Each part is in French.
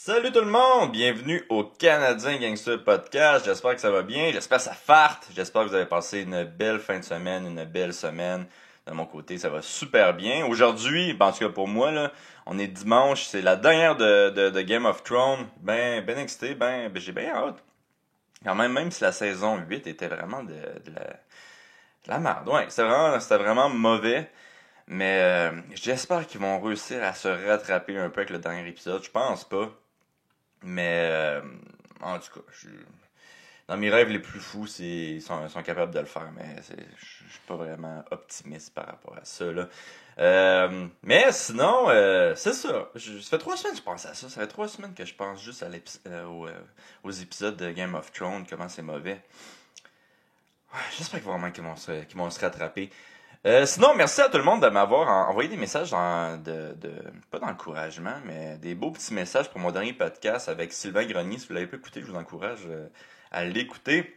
Salut tout le monde, bienvenue au Canadien Gangster Podcast. J'espère que ça va bien, j'espère que ça farte, j'espère que vous avez passé une belle fin de semaine, une belle semaine. De mon côté, ça va super bien. Aujourd'hui, en tout cas pour moi, là, on est dimanche, c'est la dernière de Game of Thrones. Ben excité, j'ai bien hâte. Quand même si la saison 8 était vraiment de la merde. Ouais, c'était vraiment mauvais. Mais j'espère qu'ils vont réussir à se rattraper un peu avec le dernier épisode. Je pense pas. Mais en tout cas, dans mes rêves les plus fous, ils sont capables de le faire, mais je suis pas vraiment optimiste par rapport à ça, là. Mais sinon, c'est ça. Ça fait 3 semaines que je pense à ça. Ça fait 3 semaines que je pense juste aux épisodes de Game of Thrones, comment c'est mauvais. Ouais, j'espère vraiment qu'ils vont se rattraper. Sinon, merci à tout le monde de m'avoir envoyé des messages pas d'encouragement, mais des beaux petits messages pour mon dernier podcast avec Sylvain Grenier. Si vous l'avez pas écouté, je vous encourage à l'écouter.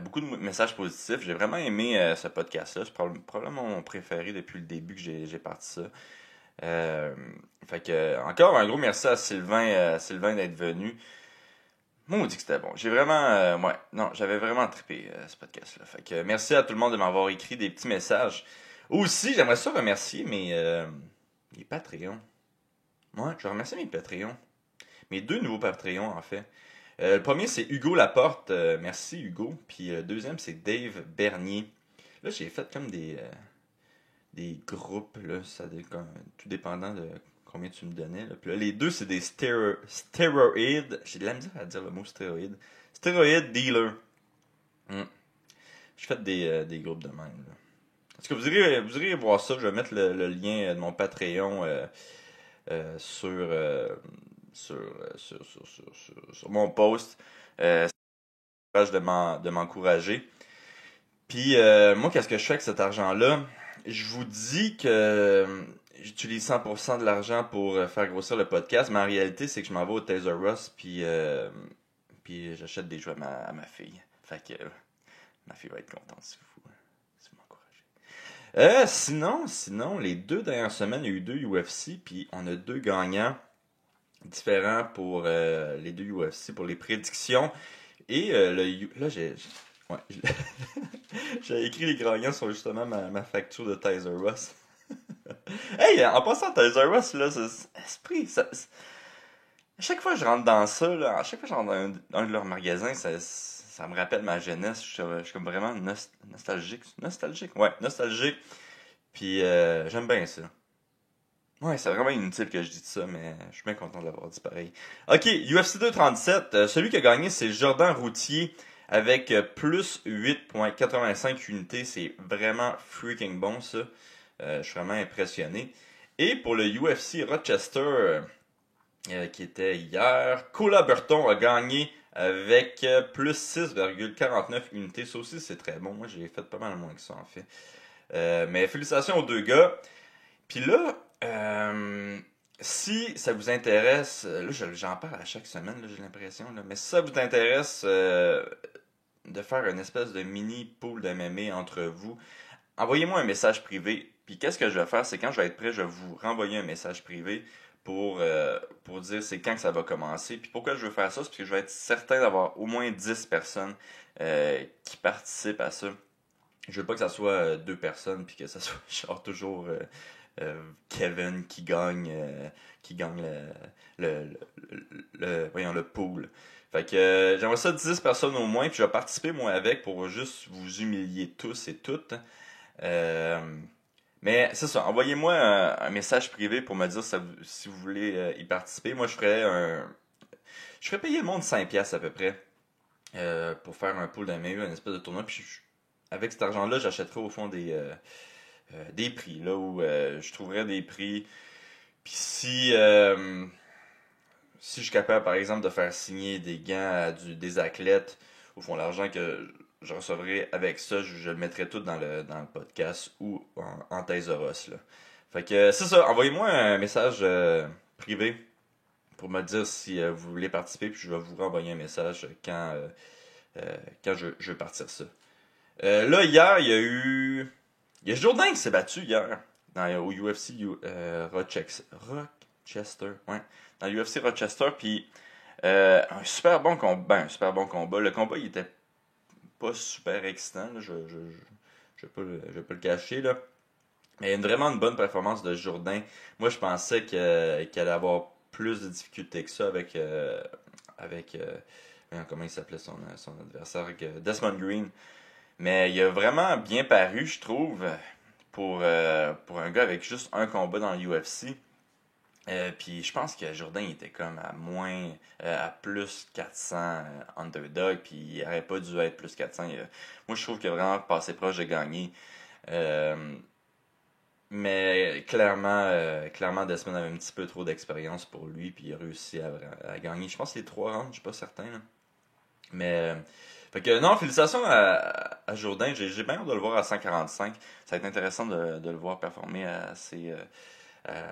Beaucoup de messages positifs. J'ai vraiment aimé ce podcast-là. C'est probablement mon préféré depuis le début que j'ai parti ça. Fait que encore un gros merci à Sylvain d'être venu. Maudit que c'était bon. J'ai vraiment, ouais, non, j'avais vraiment trippé ce podcast-là. Fait que merci à tout le monde de m'avoir écrit des petits messages. Aussi, j'aimerais ça remercier mes Patreons. Ouais, je remercie mes Patreons. Mes deux nouveaux Patreons, en fait. Le premier, c'est Hugo Laporte. Merci, Hugo. Puis le deuxième, c'est Dave Bernier. Là, j'ai fait comme des groupes, là, tout dépendant de combien tu me donnais. Là. Puis là, les deux, c'est des stéroïdes. J'ai de la misère à dire le mot stéroïde. Stéroïde dealer. Je fais des groupes de même. Là. En tout cas, vous irez voir ça. Je vais mettre le lien de mon Patreon sur mon post. De m'encourager. Puis moi, qu'est-ce que je fais avec cet argent-là? Je vous dis que j'utilise 100% de l'argent pour faire grossir le podcast, mais en réalité, c'est que je m'en vais au Toys R Us, puis j'achète des jouets à ma fille. Fait que ma fille va être contente si vous m'encouragez. Sinon, les 2 dernières semaines, il y a eu 2 UFC, puis on a 2 gagnants différents pour les 2 UFC, pour les prédictions. Et là, ouais, j'ai écrit les gagnants sur justement ma facture de Toys R Us. Hey, en passant à Toys R Us, là, esprit, à chaque fois que je rentre dans ça, là, à chaque fois que je rentre dans un de leurs magasins, ça me rappelle ma jeunesse. Je suis comme vraiment nostalgique. Nostalgique? Ouais, nostalgique. Puis j'aime bien ça. Ouais, c'est vraiment inutile que je dise ça, mais je suis bien content de l'avoir dit pareil. Ok, UFC 237, celui qui a gagné, c'est Jordan Routier avec plus 8.85 unités. C'est vraiment freaking bon, ça. Je suis vraiment impressionné. Et pour le UFC Rochester, qui était hier, Cola Burton a gagné avec plus 6,49 unités. Ça aussi, c'est très bon. Moi, j'ai fait pas mal moins que ça, en fait. Mais félicitations aux 2 gars. Puis là, si ça vous intéresse, là j'en parle à chaque semaine, là, j'ai l'impression, là, mais si ça vous intéresse de faire une espèce de mini pool de mémés entre vous, envoyez-moi un message privé. Puis qu'est-ce que je vais faire, c'est quand je vais être prêt, je vais vous renvoyer un message privé pour dire c'est quand que ça va commencer. Puis pourquoi je veux faire ça, c'est parce que je vais être certain d'avoir au moins 10 personnes qui participent à ça. Je veux pas que ça soit 2 personnes, puis que ça soit genre toujours Kevin qui gagne le pool. Fait que j'aimerais ça 10 personnes au moins, puis je vais participer moi avec pour juste vous humilier tous et toutes. Mais c'est ça, envoyez-moi un message privé pour me dire si vous voulez y participer. Moi je ferais payer le monde 5$ à peu près pour faire un pool d'AMU, un espèce de tournoi. Puis avec cet argent-là, j'achèterais au fond des prix, là où je trouverais des prix. Puis si je suis capable, par exemple, de faire signer des gants à des athlètes, au fond, l'argent que je recevrais avec ça, je le mettrais tout dans le podcast ou en Thésauros, là. Fait que c'est ça, envoyez-moi un message privé pour me dire si vous voulez participer, puis je vais vous renvoyer un message quand je vais partir ça. Là, hier, il y a Jourdain qui s'est battu hier au UFC Rochester. Rochester, ouais. Dans l'UFC Rochester, puis un super bon combat. Ben, un super bon combat. Le combat, il était pas super excitant, là, je vais pas le cacher, là. Mais vraiment une bonne performance de Jourdain. Moi, je pensais qu'il allait avoir plus de difficultés que ça comment il s'appelait son adversaire, Desmond Green. Mais il a vraiment bien paru, je trouve, pour un gars avec juste un combat dans l'UFC. Puis je pense que Jourdain il était comme à plus 400 underdog, puis il n'aurait pas dû être plus 400. Moi, je trouve qu'il a vraiment passé proche de gagner. Mais clairement, Desmond avait un petit peu trop d'expérience pour lui, puis il a réussi à gagner. Je pense que les 3 rounds, je suis pas certain, là. Mais, fait que non, félicitations à Jourdain. J'ai bien hâte de le voir à 145. Ça va être intéressant de le voir performer à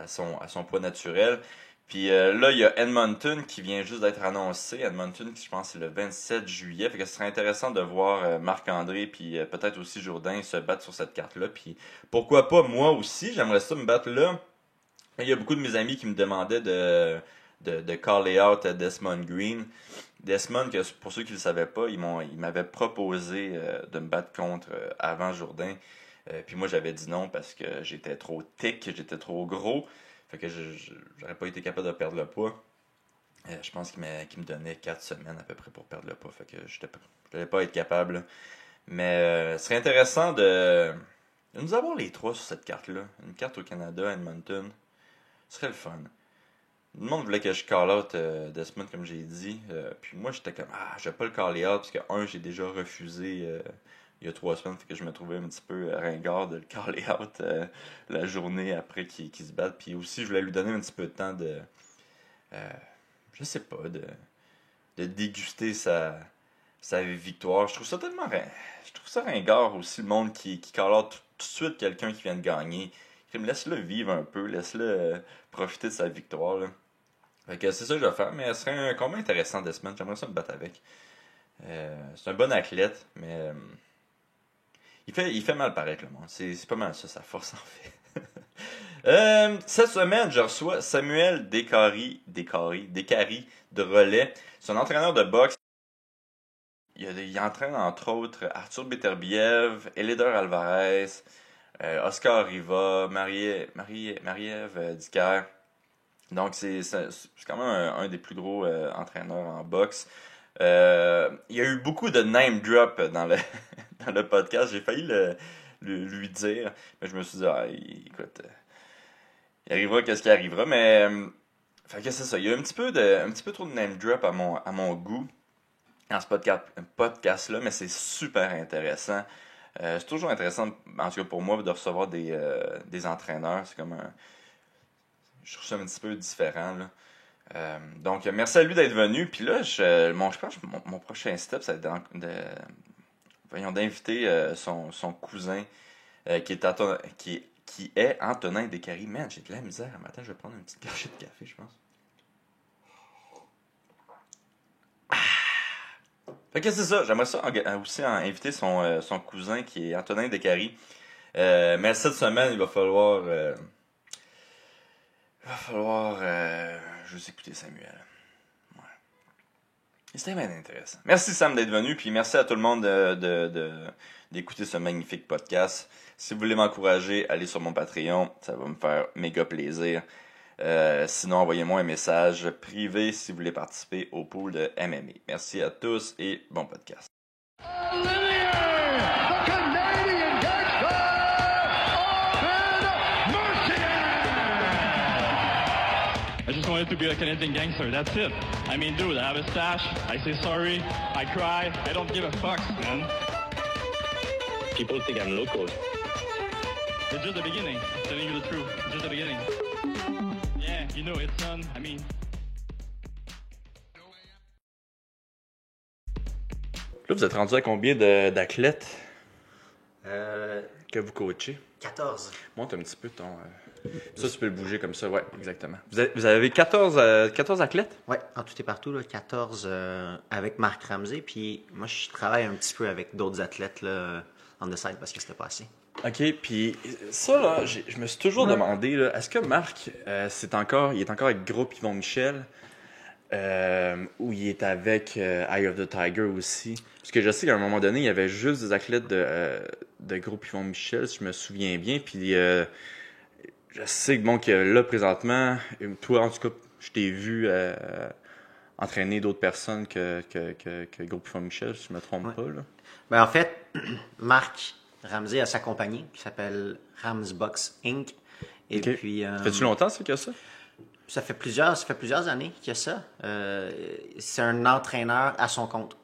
son poids naturel. Puis là, il y a Edmonton qui vient juste d'être annoncé. Edmonton, qui je pense c'est le 27 juillet. Fait que ce serait intéressant de voir Marc-André puis peut-être aussi Jourdain se battre sur cette carte-là. Puis pourquoi pas moi aussi, j'aimerais ça me battre là. Il y a beaucoup de mes amis qui me demandaient de caller out Desmond Green. Desmond, que pour ceux qui ne le savaient pas, ils m'avaient proposé de me battre contre avant Jourdain. Puis moi, j'avais dit non parce que j'étais trop thick, j'étais trop gros. Fait que j'aurais pas été capable de perdre le poids. Je pense qu'il me donnait 4 semaines à peu près pour perdre le poids. Fait que je n'allais pas être capable. Là. Mais ce serait intéressant de nous avoir les 3 sur cette carte-là. Une carte au Canada, Edmonton. Ce serait le fun. Le monde voulait que je call out Desmond, comme j'ai dit. Puis moi, j'étais comme, je vais pas le caller out, parce que, j'ai déjà refusé il y a 3 semaines, fait que je me trouvais un petit peu ringard de le caller out la journée après qu'il se batte. Puis aussi, je voulais lui donner un petit peu de temps je sais pas, de déguster sa victoire. Je trouve ça ringard aussi, le monde qui call out tout de suite quelqu'un qui vient de gagner. Laisse-le vivre un peu, laisse-le profiter de sa victoire, là. Fait que c'est ça que je vais faire, mais ce serait un combat intéressant Desmond. J'aimerais ça me battre avec. C'est un bon athlète, mais il fait mal paraître le monde. C'est pas mal ça, sa force en fait. Cette semaine, je reçois Samuel Décary de Relais. C'est un entraîneur de boxe. Il entraîne entre autres Arthur Beterbiev, Eléder Alvarez, Oscar Riva, Marie-Ève Dicker. Donc, c'est quand même un des plus gros entraîneurs en boxe. Il y a eu beaucoup de name drop dans le podcast. J'ai failli lui dire, mais je me suis dit, écoute, il arrivera qu'est-ce qui arrivera. Mais, fait que c'est ça. Il y a un petit peu trop de name drop à mon goût dans ce podcast-là, mais c'est super intéressant. C'est toujours intéressant, en tout cas pour moi, de recevoir des entraîneurs. C'est comme je trouve ça un petit peu différent, là. Donc, merci à lui d'être venu. Puis là, je pense que mon prochain step, ça va être d'inviter son cousin qui est Antonin Décary. Man, j'ai de la misère. Matin, je vais prendre une petite gorgée de café, je pense. Fait que c'est ça. J'aimerais ça aussi inviter son cousin qui est Antonin Décary. Mais cette semaine, il va falloir juste écouter Samuel. Ouais. C'était bien intéressant. Merci Sam d'être venu, puis merci à tout le monde d'écouter ce magnifique podcast. Si vous voulez m'encourager, allez sur mon Patreon, ça va me faire méga plaisir. Sinon, envoyez-moi un message privé si vous voulez participer au pool de MMA. Merci à tous et bon podcast. I just wanted to be a Canadian gangster, that's it. I mean, dude, I have a stash, I say sorry, I cry, I don't give a fuck, man. People think I'm local. It's just the beginning, I'm telling you the truth, it's just the beginning. Yeah, you know, it's done, I mean... Là, vous êtes rendu à combien d'athlètes que vous coachez? 14. Monte un petit peu ton... Ça, tu peux le bouger comme ça, ouais, exactement. Vous avez 14 athlètes? Oui, en tout et partout, là, 14 avec Marc Ramsey. Puis moi, je travaille un petit peu avec d'autres athlètes là, on the side parce que c'était pas assez. OK, puis ça, là, je me suis toujours demandé, là, est-ce que Marc, il est encore avec Groupe Yvon Michel, ou il est avec Eye of the Tiger aussi? Parce que je sais qu'à un moment donné, il y avait juste des athlètes de Groupe Yvon Michel, si je me souviens bien, puis je sais que, bon, que là, présentement, toi, en tout cas, je t'ai vu entraîner d'autres personnes que Groupe Yvon Michel, si je me trompe pas, là. Ben, en fait, Marc Ramsey a sa compagnie qui s'appelle Ramsbox Inc. Et OK. puis, Ça fait-tu longtemps, ça, que ça? ça fait plusieurs années qu'il y a ça. C'est un entraîneur à son compte.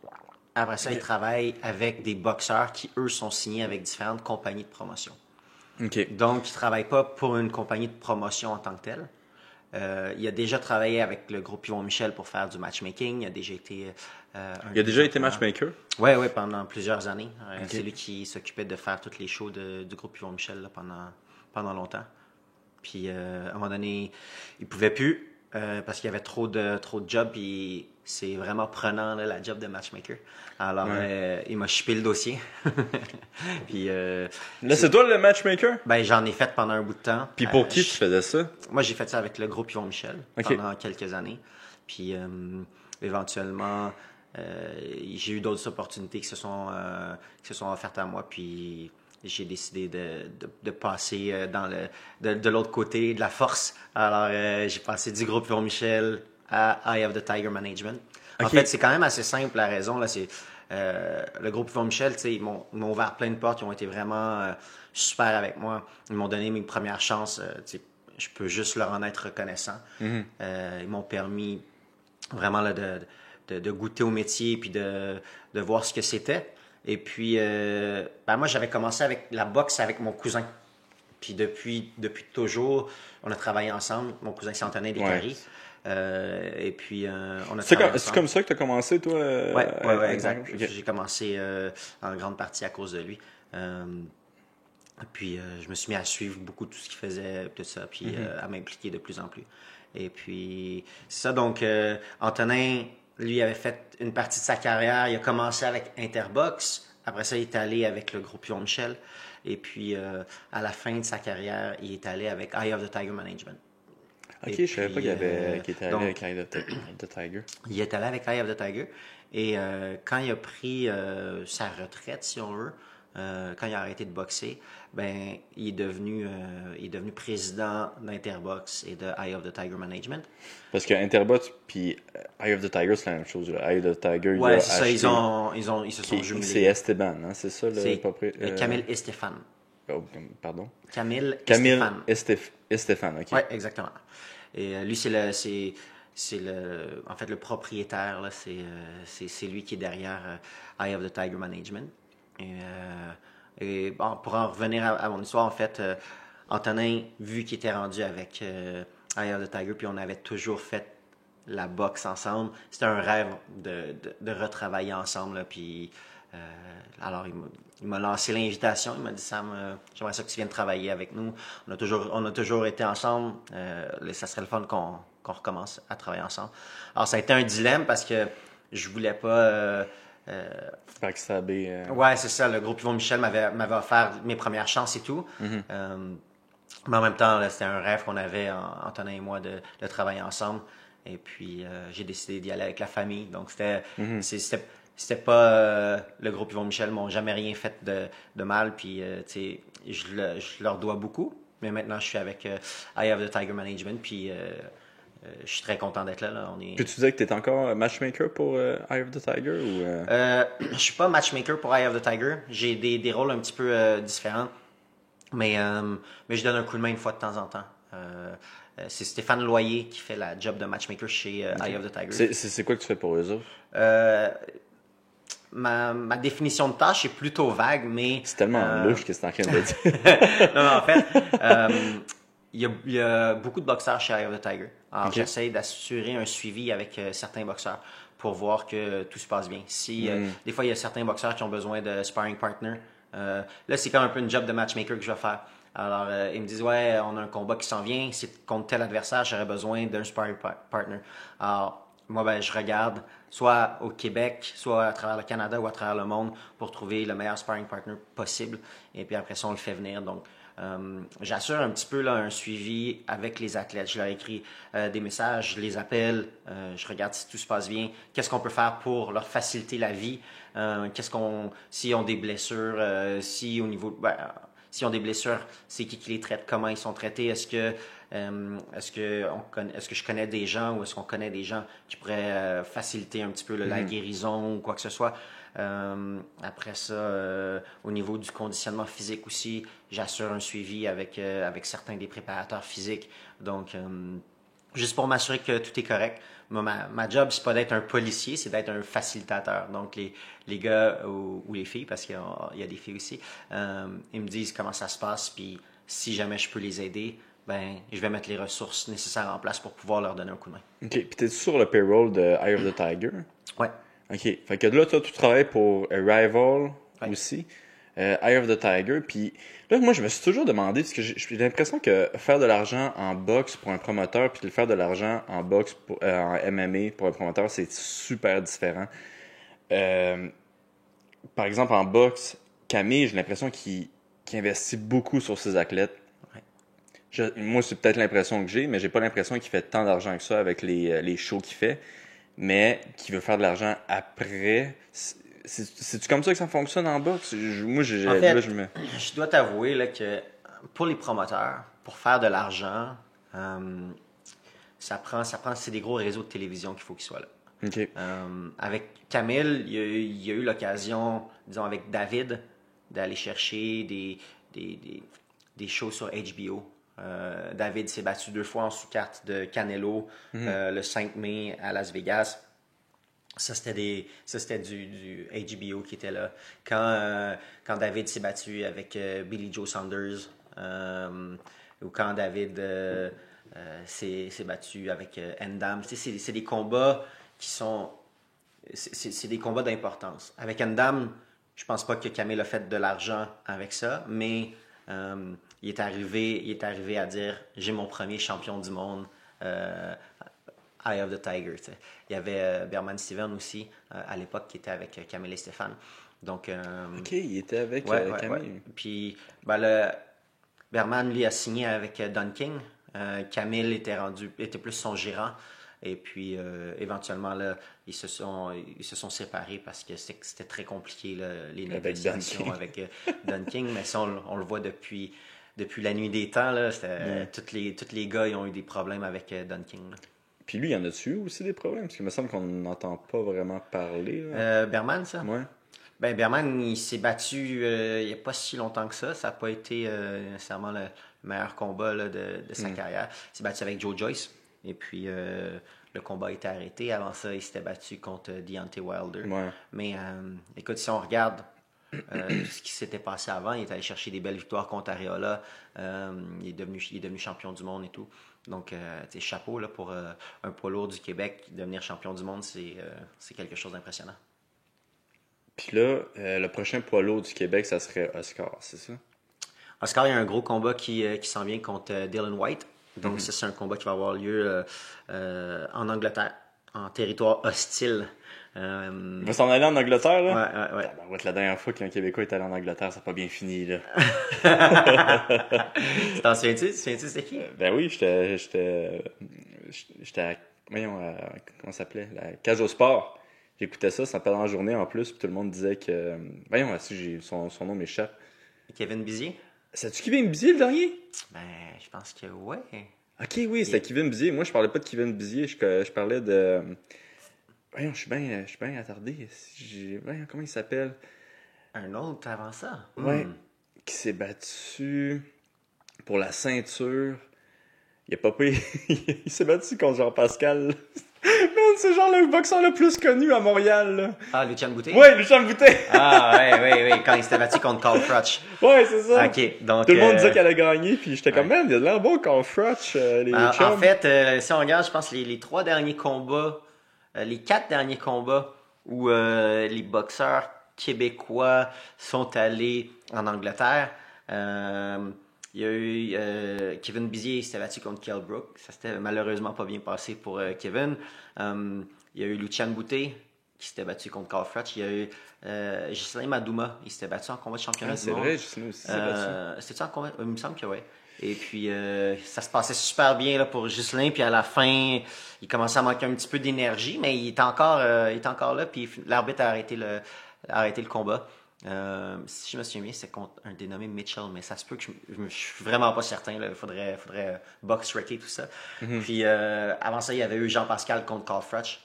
Après ça, il travaille avec des boxeurs qui, eux, sont signés avec différentes compagnies de promotion. OK. Donc, il ne travaille pas pour une compagnie de promotion en tant que telle. Il a déjà travaillé avec le groupe Yvon Michel pour faire du matchmaking. Il a déjà été... Il a déjà été matchmaker? Oui, pendant plusieurs années. Ok. C'est lui qui s'occupait de faire tous les shows du groupe Yvon Michel là, pendant longtemps. Puis, à un moment donné, il pouvait plus parce qu'il y avait trop de jobs. Puis, c'est vraiment prenant, là, la job de matchmaker. Alors, il m'a chipé le dossier. Puis, Là, c'est toi le matchmaker? ben, j'en ai fait pendant un bout de temps. Puis pour qui tu faisais ça? Moi, j'ai fait ça avec le groupe Yvon Michel Ok. pendant quelques années. Puis, éventuellement, j'ai eu d'autres opportunités qui se sont offertes à moi. Puis, j'ai décidé de passer de l'autre côté de la force. Alors, j'ai passé du groupe Yvon Michel à Eye of the Tiger Management. En Ok. fait, c'est quand même assez simple la raison. Là, c'est le groupe Yvon Michel, tu sais, ils m'ont ouvert plein de portes. Ils ont été vraiment super avec moi. Ils m'ont donné mes premières chances. Tu sais, je peux juste leur en être reconnaissant. Ils m'ont permis vraiment là, de goûter au métier puis de voir ce que c'était. Et puis, ben moi, j'avais commencé avec la boxe avec mon cousin. Puis depuis toujours, on a travaillé ensemble. Mon cousin s'Antonin Descaries. Et puis, on a travaillé C'est comme ça que tu as commencé, toi? Ouais, exact. Ok. J'ai commencé en grande partie à cause de lui. Puis, je me suis mis à suivre beaucoup tout ce qu'il faisait, tout ça, puis à m'impliquer de plus en plus. Et puis, c'est ça. Donc, Antonin, lui, avait fait une partie de sa carrière. Il a commencé avec Interbox. Après ça, il est allé avec le groupe Yvon Michel. Et puis, à la fin de sa carrière, il est allé avec Eye of the Tiger Management. Ok, Et je savais pas puis, qu'il était allé donc, avec Eye of the Tiger. Il est allé avec Eye of the Tiger. Et quand il a pris sa retraite, si on veut, quand il a arrêté de boxer, ben, il est devenu président d'Interbox et de Eye of the Tiger Management. Parce que Interbot puis Eye of the Tiger, c'est la même chose. Là. Eye of the Tiger, Ouais, il a c'est ça, acheté- ils se sont jumelés. C'est Esteban, hein, c'est ça le C'est propriétaire? Camille et Stéphane. Oh, pardon? Camille et Camille Stéphane. Stéphane, ok. Ouais, exactement. Et lui, c'est en fait le propriétaire là, c'est lui qui est derrière Eye of the Tiger Management. Et bon, pour en revenir à mon histoire, en fait, Antonin, vu qu'il était rendu avec Eye of the Tiger, puis on avait toujours fait la boxe ensemble, c'était un rêve de retravailler ensemble. Là, puis alors il m'a lancé l'invitation, il m'a dit Sam, j'aimerais ça que tu viennes travailler avec nous. On a toujours été ensemble. Ça serait le fun qu'on recommence à travailler ensemble. Alors ça a été un dilemme parce que je voulais pas. Backstabber. Ouais, c'est ça. Le groupe Yvon Michel m'avait offert mes premières chances et tout. Mais en même temps, là, c'était un rêve qu'on avait, Antonin et moi, de travailler ensemble. Et puis, j'ai décidé d'y aller avec la famille. Donc, c'était pas... le groupe Yvon Michel m'ont jamais rien fait de mal. Puis, tu sais, je leur dois beaucoup. Mais maintenant, je suis avec Eye of the Tiger Management. Puis, je suis très content d'être là. Peux-tu dire que tu es encore matchmaker pour Eye of the Tiger? Ou, je suis pas matchmaker pour Eye of the Tiger. J'ai des rôles un petit peu différents. Mais je donne un coup de main une fois de temps en temps. C'est Stéphane Loyer qui fait la job de matchmaker chez Eye of the Tiger. C'est quoi que tu fais pour eux autres? Ma définition de tâche est plutôt vague, mais... C'est tellement louche que c'est en train de dire. non, en fait, il y a beaucoup de boxeurs chez Eye of the Tiger. Alors, Ok. j'essaie d'assurer un suivi avec certains boxeurs pour voir que tout se passe bien. Si des fois, il y a certains boxeurs qui ont besoin de sparring partner, là, c'est comme un peu une job de matchmaker que je vais faire. Alors, ils me disent, ouais, on a un combat qui s'en vient, c'est contre tel adversaire, j'aurais besoin d'un sparring partner. Alors, moi, ben, je regarde soit au Québec, soit à travers le Canada ou à travers le monde pour trouver le meilleur sparring partner possible. Et puis après ça, on le fait venir. Donc, j'assure un petit peu là, un suivi avec les athlètes. Je leur écris des messages, je les appelle, je regarde si tout se passe bien, qu'est-ce qu'on peut faire pour leur faciliter la vie, s'ils ont des blessures, si au niveau, s'ils ont des blessures, c'est qui les traite, comment ils sont traités, est-ce que je connais des gens ou est-ce qu'on connaît des gens qui pourraient faciliter un petit peu la guérison ou quoi que ce soit. Après ça, au niveau du conditionnement physique aussi, j'assure un suivi avec certains des préparateurs physiques. Donc, juste pour m'assurer que tout est correct. Ma job, c'est pas d'être un policier, c'est d'être un facilitateur. Donc, les gars ou les filles, parce qu'il y a des filles aussi, ils me disent comment ça se passe, puis si jamais je peux les aider, ben, je vais mettre les ressources nécessaires en place pour pouvoir leur donner un coup de main. OK. Puis t'es-tu sur le payroll de Eye of the Tiger? Ouais. OK. Fait que là, toi, tu travailles pour Rival Ouais. aussi, Eye of the Tiger. Puis là, moi, je me suis toujours demandé, parce que j'ai l'impression que faire de l'argent en boxe pour un promoteur, puis de faire de l'argent en boxe, en MMA pour un promoteur, c'est super différent. Par exemple, en boxe, Camille, j'ai l'impression qu'il investit beaucoup sur ses athlètes. Moi, c'est peut-être l'impression que j'ai, mais j'ai pas l'impression qu'il fait tant d'argent que ça avec les shows qu'il fait, mais qu'il veut faire de l'argent après. C'est-tu comme ça que ça fonctionne en boxe? Moi, En fait, je dois t'avouer là, que pour les promoteurs, pour faire de l'argent, c'est des gros réseaux de télévision qu'il faut qu'ils soient là. OK. Avec Camille, il y a eu l'occasion, disons avec David, d'aller chercher des shows sur HBO. David s'est battu 2 fois en sous-carte de Canelo le 5 mai à Las Vegas. Ça, c'était du HBO qui était là. Quand David s'est battu avec Billy Joe Saunders, ou quand David s'est battu avec Endam, c'est des combats qui sont... C'est des combats d'importance. Avec Endam, je pense pas que Camille a fait de l'argent avec ça, mais il est arrivé à dire « J'ai mon premier champion du monde Eye of the Tiger ». Il y avait Berman Steven aussi, à l'époque, qui était avec Camille et Stéphane. Donc, OK, il était avec Camille. Ouais. Puis, Berman, lui, a signé avec Don King. Camille était plus son gérant. Et puis, éventuellement, là, ils se sont séparés parce que c'était très compliqué, là, les négociations avec Don King. Mais ça, on le voit depuis la nuit des temps. Là, tous les gars ils ont eu des problèmes avec Don King. Là. Puis lui, il y en a-tu aussi des problèmes? Parce qu'il me semble qu'on n'entend pas vraiment parler. Berman, ça? Ouais. Ben, Berman, il s'est battu il n'y a pas si longtemps que ça. Ça n'a pas été nécessairement le meilleur combat là, de sa carrière. Il s'est battu avec Joe Joyce. Et puis, le combat a été arrêté. Avant ça, il s'était battu contre Deontay Wilder. Ouais. Mais écoute, si on regarde tout ce qui s'était passé avant, il est allé chercher des belles victoires contre Areola. Il est devenu champion du monde et tout. Donc, chapeau là, pour un poids lourd du Québec. Devenir champion du monde, c'est quelque chose d'impressionnant. Puis là, le prochain poids lourd du Québec, ça serait Oscar, c'est ça? Oscar, il y a un gros combat qui s'en vient contre Dylan White. Donc, ça, c'est un combat qui va avoir lieu en Angleterre, en territoire hostile. Il va s'en aller en Angleterre, là? Ouais. La dernière fois qu'un Québécois est allé en Angleterre, ça n'a pas bien fini, là. T'en souviens-tu? C'était qui? Ben oui, j'étais à... Voyons, comment ça s'appelait? La Cage au Sport. J'écoutais ça pendant la journée en plus, puis tout le monde disait que... Voyons, si son nom m'échappe. Kevin Bizier? C'est-tu Kevin Bizier, le dernier? Ben, je pense que ouais. Ok, oui, c'était Kevin Bizier. Moi, je parlais pas de Kevin Bizier, je parlais de... Voyons, je suis bien attardé. Voyons, comment il s'appelle? Un autre avant ça? Ouais. Qui s'est battu pour la ceinture. Il a pas payé. Il s'est battu contre Jean-Pascal. Man, c'est genre le boxeur le plus connu à Montréal. Là. Ah, Lucien Boutet? Ouais, Lucien Boutet. Ah, ouais. Quand il s'était battu contre Carl Froch. Ouais, c'est ça. Ok, donc... Tout le monde disait qu'elle a gagné, puis j'étais comme, man, il a de l'air bon Carl Froch. En fait, si on regarde, je pense, les 3 derniers combats, les 4 derniers combats où les boxeurs québécois sont allés en Angleterre, Il y a eu Kevin Bizier, il s'était battu contre Kell Brook. Ça s'était malheureusement pas bien passé pour Kevin. Il y a eu Lucian Boutet qui s'était battu contre Carl Froch. Il y a eu Ghislain Madouma, il s'était battu en combat de championnat du monde. C'est vrai, Ghislain aussi s'est battu. C'était-tu en combat? Il me semble que oui. Et puis, ça se passait super bien là, pour Ghislain. Puis à la fin, il commençait à manquer un petit peu d'énergie, mais il était encore là. Puis l'arbitre a arrêté le combat. Si je me souviens bien, c'est contre un dénommé Mitchell, mais ça se peut que je suis vraiment pas certain. Il faudrait box-racker tout ça. Puis avant ça, il y avait eu Jean-Pascal contre Carl Froch.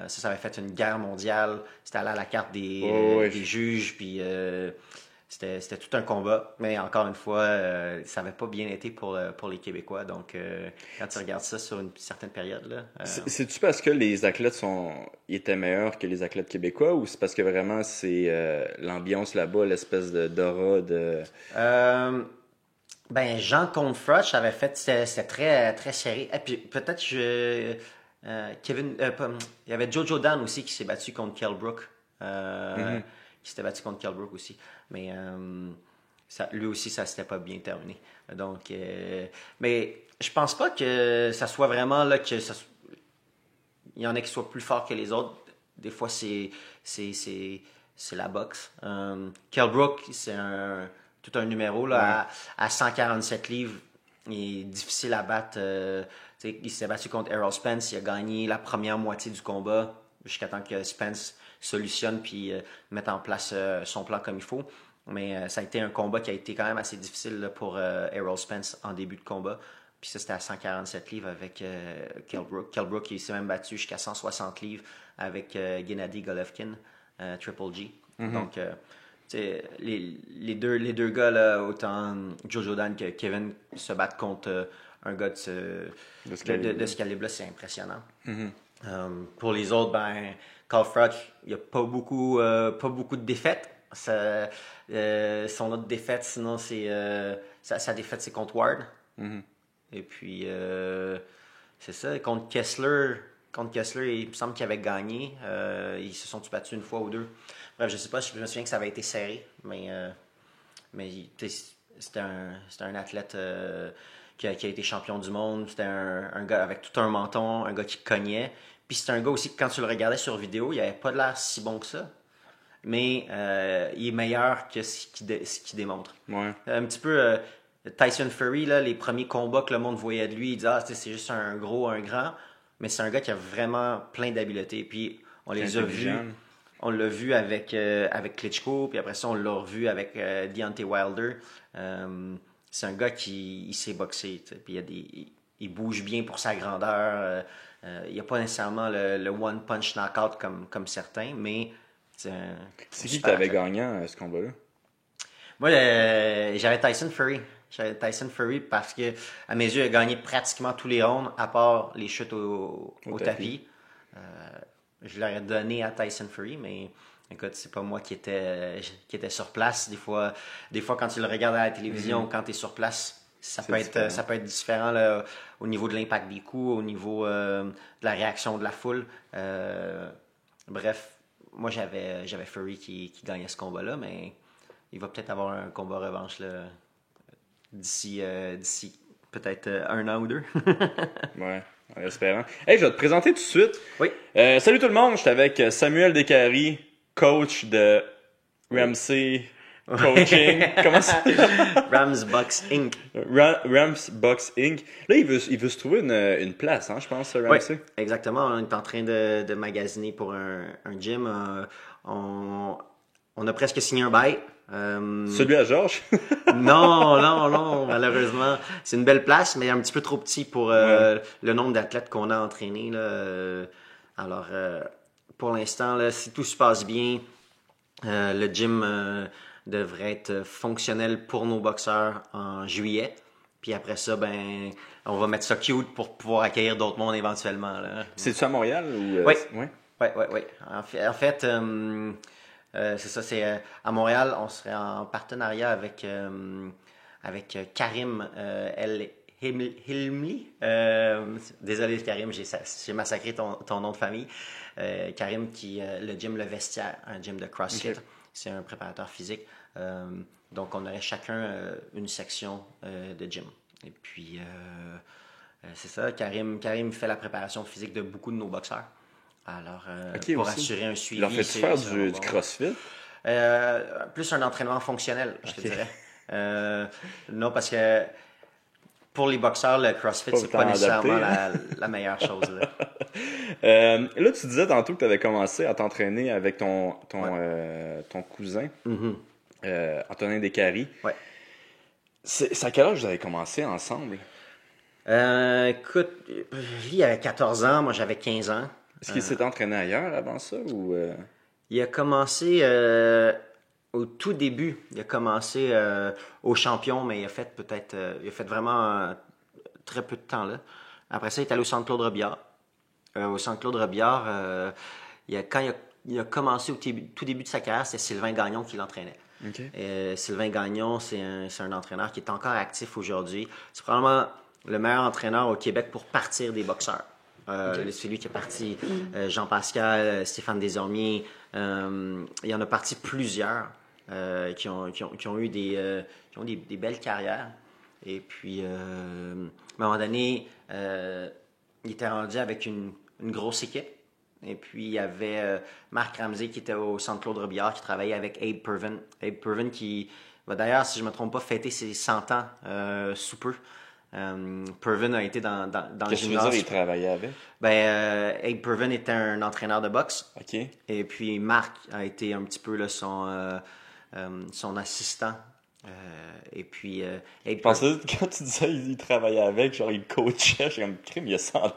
Ça avait fait une guerre mondiale. C'était allé à la carte des juges. Puis c'était tout un combat. Mais encore une fois, ça n'avait pas bien été pour les Québécois. Donc, quand tu regardes ça sur une certaine période... là, C'est-tu parce que les athlètes ils étaient meilleurs que les athlètes québécois ou c'est parce que vraiment c'est l'ambiance là-bas, l'espèce d'aura de... Jean contre Froch avait fait... C'était très, très serré. Et puis peut-être il y avait Jojo Dan aussi qui s'est battu contre Kell Brook. Qui s'était battu contre Kell Brook aussi. Mais lui aussi, ça s'était pas bien terminé. Donc, mais je pense pas que ça soit vraiment là que il y en a qui soient plus forts que les autres. Des fois, c'est la boxe. Kell Brook, c'est tout un numéro là, à 147 livres. Il est difficile à battre. Il s'est battu contre Errol Spence. Il a gagné la première moitié du combat jusqu'à temps que Spence solutionne puis mette en place son plan comme il faut. Mais ça a été un combat qui a été quand même assez difficile là, pour Errol Spence en début de combat. Puis ça, c'était à 147 livres avec Kell Brook. Kell Brook, il s'est même battu jusqu'à 160 livres avec Gennady Golovkin, Triple G. Donc, les deux gars, là, autant Jojo Dan que Kevin, se battent contre un gars de ce calibre-là, c'est impressionnant. Pour les autres, Carl Froch, il n'y a pas beaucoup de défaites. Son autre défaite, sinon, sa défaite, c'est contre Ward. Et puis, c'est ça. Contre Kessler, il me semble qu'il avait gagné. Ils se sont battus une fois ou deux. Bref, je sais pas, je me souviens que ça avait été serré, mais c'était un athlète qui a été champion du monde. C'était un gars avec tout un menton, un gars qui cognait. Puis c'est un gars aussi que quand tu le regardais sur vidéo, il avait pas de l'air si bon que ça. Mais il est meilleur que ce qu'il démontre. Ouais. Un petit peu Tyson Fury, là, les premiers combats que le monde voyait de lui, il disait c'est juste un gros, un grand. Mais c'est un gars qui a vraiment plein d'habiletés. Puis on les a vus. On l'a vu avec Klitschko, puis après ça, on l'a revu avec Deontay Wilder. C'est un gars qui sait boxer. Puis il bouge bien pour sa grandeur. Il n'y a pas nécessairement le one-punch knockout comme certains, mais... C'est qui t'avais gagnant ce combat-là? Moi, j'avais Tyson Fury. J'avais Tyson Fury parce que, à mes yeux, il a gagné pratiquement tous les rounds, à part les chutes au tapis. Je l'aurais donné à Tyson Fury, mais écoute, c'est pas moi qui était sur place. Des fois, quand tu le regardes à la télévision, quand tu es sur place, ça peut être différent là, au niveau de l'impact des coups, au niveau de la réaction de la foule. Bref, moi j'avais Fury qui gagnait ce combat-là, mais il va peut-être avoir un combat revanche là, d'ici peut-être un an ou deux. Ouais. En espérant. Hey, je vais te présenter tout de suite. Oui. Salut tout le monde, je suis avec Samuel Descaries, coach de Ramsey Coaching. Comment ça? Rams Box Inc. Rams Box Inc. Là, il veut se trouver une place, hein, je pense, Ramsey. Oui, exactement. On est en train de magasiner pour un gym. On a presque signé un bail. Celui à Georges? Non, malheureusement. C'est une belle place, mais un petit peu trop petit pour le nombre d'athlètes qu'on a entraînés. Alors, pour l'instant, là, si tout se passe bien, le gym devrait être fonctionnel pour nos boxeurs en juillet. Puis après ça, on va mettre ça cute pour pouvoir accueillir d'autres mondes éventuellement. Là. C'est-tu à Montréal? Ou, Oui. Ouais. Oui. En fait c'est ça, c'est à Montréal, on serait en partenariat avec Karim El Hilmli. Désolé Karim, j'ai massacré ton nom de famille. Karim qui le gym Le Vestiaire, un gym de CrossFit. Okay. C'est un préparateur physique. Donc, on aurait chacun une section de gym. Et puis, c'est ça, Karim fait la préparation physique de beaucoup de nos boxeurs. Alors, pour aussi. assurer un suivi... Leur fais-tu faire du CrossFit? Plus un entraînement fonctionnel, je te dirais. Non, parce que pour les boxeurs, le CrossFit, c'est pas nécessairement la meilleure chose. Là, tu disais tantôt que tu avais commencé à t'entraîner avec ton cousin, Antonin Descaries. Ouais. C'est à quel âge vous avez commencé ensemble? Écoute, lui, il avait 14 ans, moi j'avais 15 ans. Est-ce qu'il s'est entraîné ailleurs avant ça? Ou Il a commencé au tout début. Il a commencé au champion, mais il a fait vraiment très peu de temps là. Après ça, il est allé au Centre Claude Robillard. Au Centre Claude Robillard, quand il a commencé au tout début de sa carrière, c'était Sylvain Gagnon qui l'entraînait. Okay. Sylvain Gagnon, c'est un entraîneur qui est encore actif aujourd'hui. C'est probablement le meilleur entraîneur au Québec pour partir des boxeurs. C'est lui qui est parti, Jean-Pascal, Stéphane Desormiers. Il y en a parti plusieurs qui ont eu des belles carrières. Et puis, à un moment donné, il était rendu avec une grosse équipe. Et puis, il y avait Marc Ramsey qui était au Centre Claude Robillard, qui travaillait avec Abe Purven. Abe Purven qui va d'ailleurs, si je ne me trompe pas, fêter ses 100 ans sous peu. Purven a été dans le gymnase. Qu'est-ce que tu veux dire, il travaillait avec? Abe Purven était un entraîneur de boxe. OK. Et puis, Marc a été un petit peu là, son assistant. Et puis, Je pensais quand tu disais il travaillait avec, genre il coachait, j'ai comme crime, il y a 100 ans.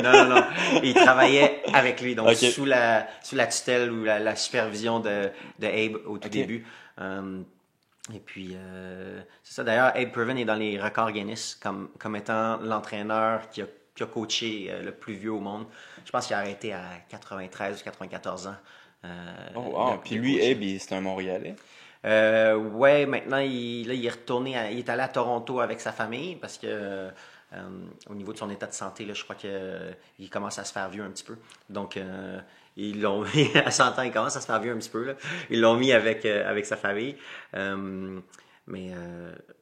non. Il travaillait avec lui, donc Okay. sous la tutelle ou la supervision de Abe au tout début. Et puis, c'est ça. D'ailleurs, Abe Purven est dans les records Guinness comme étant l'entraîneur qui a coaché le plus vieux au monde. Je pense qu'il a arrêté à 93 ou 94 ans. Puis lui, Abe, c'est un Montréalais? Ouais, maintenant, il est retourné, il est allé à Toronto avec sa famille parce que au niveau de son état de santé, là, je crois qu'il commence à se faire vieux un petit peu. Donc, ils l'ont mis à 100 ans, il commence à se faire vieux un petit peu. Là. Ils l'ont mis avec sa famille.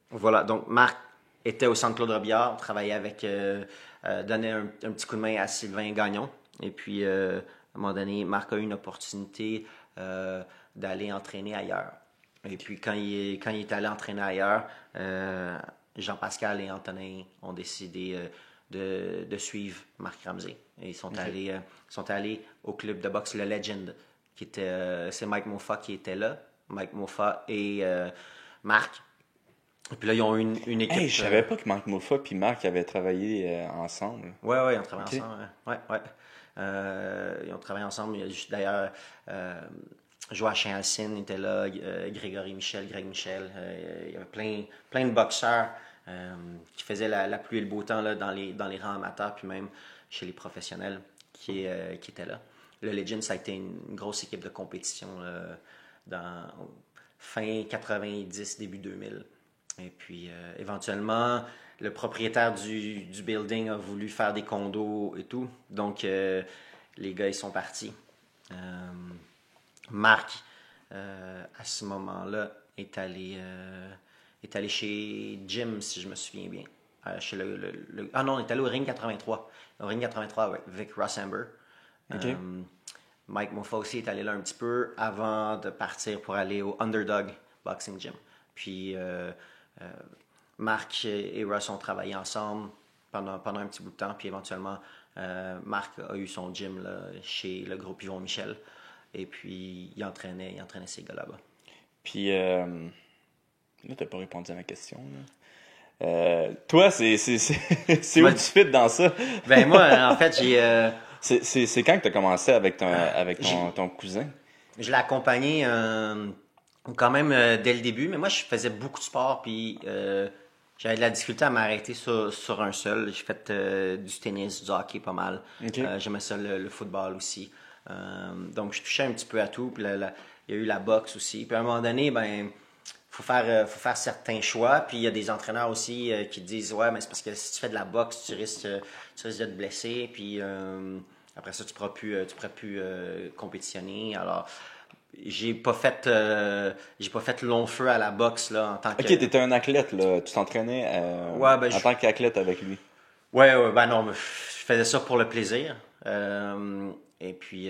Voilà, donc Marc était au Centre Claude Robillard, travaillait avec, donnait un petit coup de main à Sylvain Gagnon. Et puis, à un moment donné, Marc a eu une opportunité d'aller entraîner ailleurs. Et puis, quand il est allé entraîner ailleurs, Jean-Pascal et Antonin ont décidé de suivre Marc Ramsey. Et ils sont allés au club de boxe Le Legend, qui était, c'est Mike Moffat qui était là. Mike Moffat et Marc. Et puis là, ils ont eu une équipe... Hey, je savais pas que Marc Moffat et Marc avaient travaillé ensemble. Ouais, ils ont travaillé ensemble. Ouais. Ils ont travaillé ensemble. Il y a juste, d'ailleurs... Joachim Alcine était là, Greg Michel. Il y avait plein de boxeurs qui faisaient la pluie et le beau temps là, dans les rangs amateurs, puis même chez les professionnels qui étaient là. Le Legend, ça a été une grosse équipe de compétition dans fin 90, début 2000. Et puis, éventuellement, le propriétaire du building a voulu faire des condos et tout. Donc, les gars, ils sont partis. Marc, à ce moment-là, est allé chez Jim, si je me souviens bien. Chez non, il est allé au Ring 83. Au Ring 83 avec Ross Amber. Okay. Mike Moffat aussi est allé là un petit peu avant de partir pour aller au Underdog Boxing Gym. Puis Marc et Ross ont travaillé ensemble pendant un petit bout de temps. Puis éventuellement, Marc a eu son gym là, chez le groupe Yvon Michel. Et puis, il entraînait ces gars là-bas. Puis, là, t'as pas répondu à ma question. Toi, c'est où tu fit dans ça? Ben moi, en fait, j'ai... C'est quand que t'as commencé avec ton cousin? Je l'ai accompagné quand même dès le début, mais moi, je faisais beaucoup de sport, puis j'avais de la difficulté à m'arrêter sur un seul. J'ai fait du tennis, du hockey pas mal. Okay. J'aimais ça, le football aussi. Donc, je touchais un petit peu à tout. Puis il y a eu la boxe aussi. Puis à un moment donné, faut faire certains choix. Puis il y a des entraîneurs aussi qui disent ouais, mais c'est parce que si tu fais de la boxe, tu risques de te blesser. Puis après ça, tu pourras plus compétitionner. Alors, j'ai pas fait long feu à la boxe là en tant que. Ok, t'étais un athlète, là. Tu t'entraînais en tant qu'athlète avec lui. Ouais, ben non, je faisais ça pour le plaisir. Et puis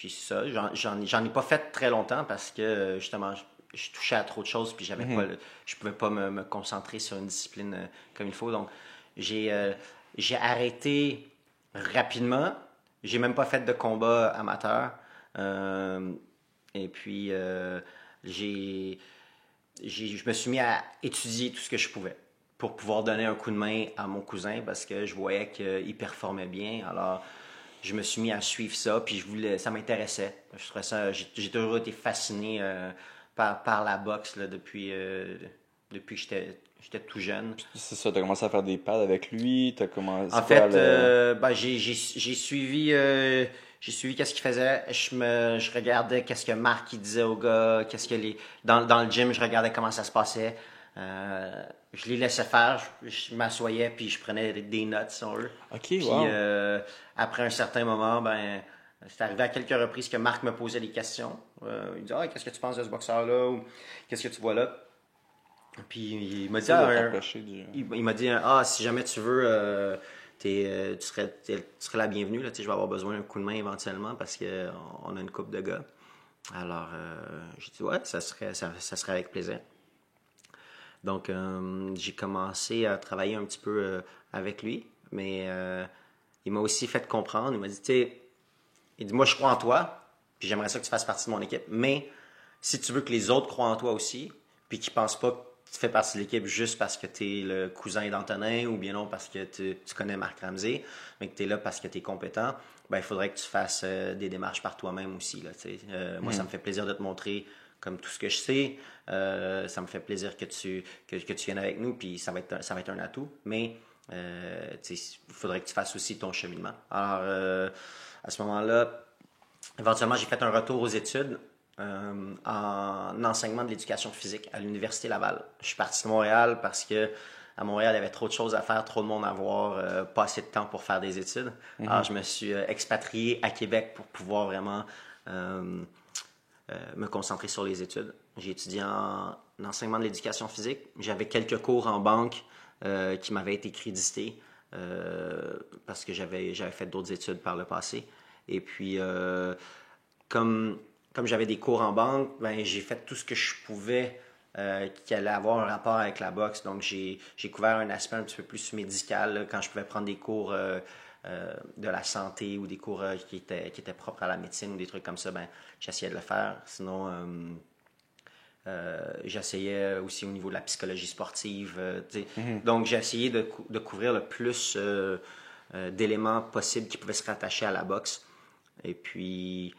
ça, j'en ai pas fait très longtemps parce que justement, je touchais à trop de choses puis je pouvais pas me concentrer sur une discipline comme il faut. Donc, j'ai arrêté rapidement. J'ai même pas fait de combat amateur. Et puis, je me suis mis à étudier tout ce que je pouvais pour pouvoir donner un coup de main à mon cousin parce que je voyais qu'il performait bien. Alors, je me suis mis à suivre ça, puis ça m'intéressait. Je trouvais ça, j'ai toujours été fasciné par la boxe là, depuis que j'étais tout jeune. C'est ça, t'as commencé à faire des pads avec lui, t'as commencé... En fait, j'ai suivi qu'est-ce qu'il faisait. Je regardais qu'est-ce que Marc il disait aux gars, dans le gym, je regardais comment ça se passait. Je les laissais faire, je m'assoyais puis je prenais des notes si on veut. Ok, puis, wow. après un certain moment, c'est arrivé à quelques reprises que Marc me posait des questions. Il me disait qu'est-ce que tu penses de ce boxeur-là ou qu'est-ce que tu vois là. Puis il m'a dit il m'a dit si jamais tu veux tu serais la bienvenue là, je vais avoir besoin d'un coup de main éventuellement parce que on a une couple de gars. Alors j'ai dit ouais, ça serait avec plaisir. Donc j'ai commencé à travailler un petit peu avec lui, mais il m'a aussi fait comprendre, il m'a dit il dit moi je crois en toi, puis j'aimerais ça que tu fasses partie de mon équipe, mais si tu veux que les autres croient en toi aussi, puis qu'ils pensent pas que tu fais partie de l'équipe juste parce que tu es le cousin d'Antonin ou bien non parce que tu connais Marc Ramsey, mais que tu es là parce que tu es compétent, il faudrait que tu fasses des démarches par toi-même aussi. Là, moi, ça me fait plaisir de te montrer comme tout ce que je sais. Ça me fait plaisir que tu viennes avec nous, puis ça va être un atout. Mais il faudrait que tu fasses aussi ton cheminement. Alors, à ce moment-là, éventuellement, j'ai fait un retour aux études. En enseignement de l'éducation physique à l'Université Laval. Je suis parti de Montréal parce que à Montréal, il y avait trop de choses à faire, trop de monde à voir, pas assez de temps pour faire des études. Alors, je me suis expatrié à Québec pour pouvoir vraiment me concentrer sur les études. J'ai étudié en enseignement de l'éducation physique. J'avais quelques cours en banque qui m'avaient été crédités parce que j'avais fait d'autres études par le passé. Et puis, comme j'avais des cours en banque, j'ai fait tout ce que je pouvais qui allait avoir un rapport avec la boxe. Donc, j'ai couvert un aspect un petit peu plus médical là, quand je pouvais prendre des cours de la santé ou des cours qui étaient propres à la médecine ou des trucs comme ça. J'essayais de le faire. Sinon, j'essayais aussi au niveau de la psychologie sportive. Donc, j'ai essayé de couvrir le plus d'éléments possibles qui pouvaient se rattacher à la boxe. Et puis,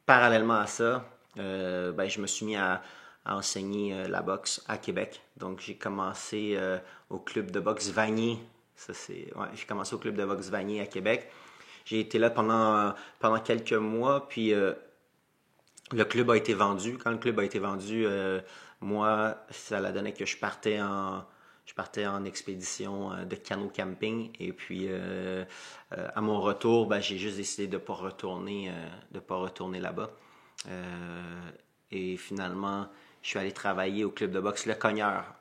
parallèlement à ça, je me suis mis à enseigner la boxe à Québec. Donc, j'ai commencé au club de boxe Vanier. J'ai commencé au club de boxe Vanier à Québec. J'ai été là pendant quelques mois, puis le club a été vendu. Quand le club a été vendu, moi, ça l'a donné que je partais en expédition de canot camping. Et puis, à mon retour, j'ai juste décidé de ne pas retourner là-bas. Et finalement, je suis allé travailler au club de boxe Le Cogneur,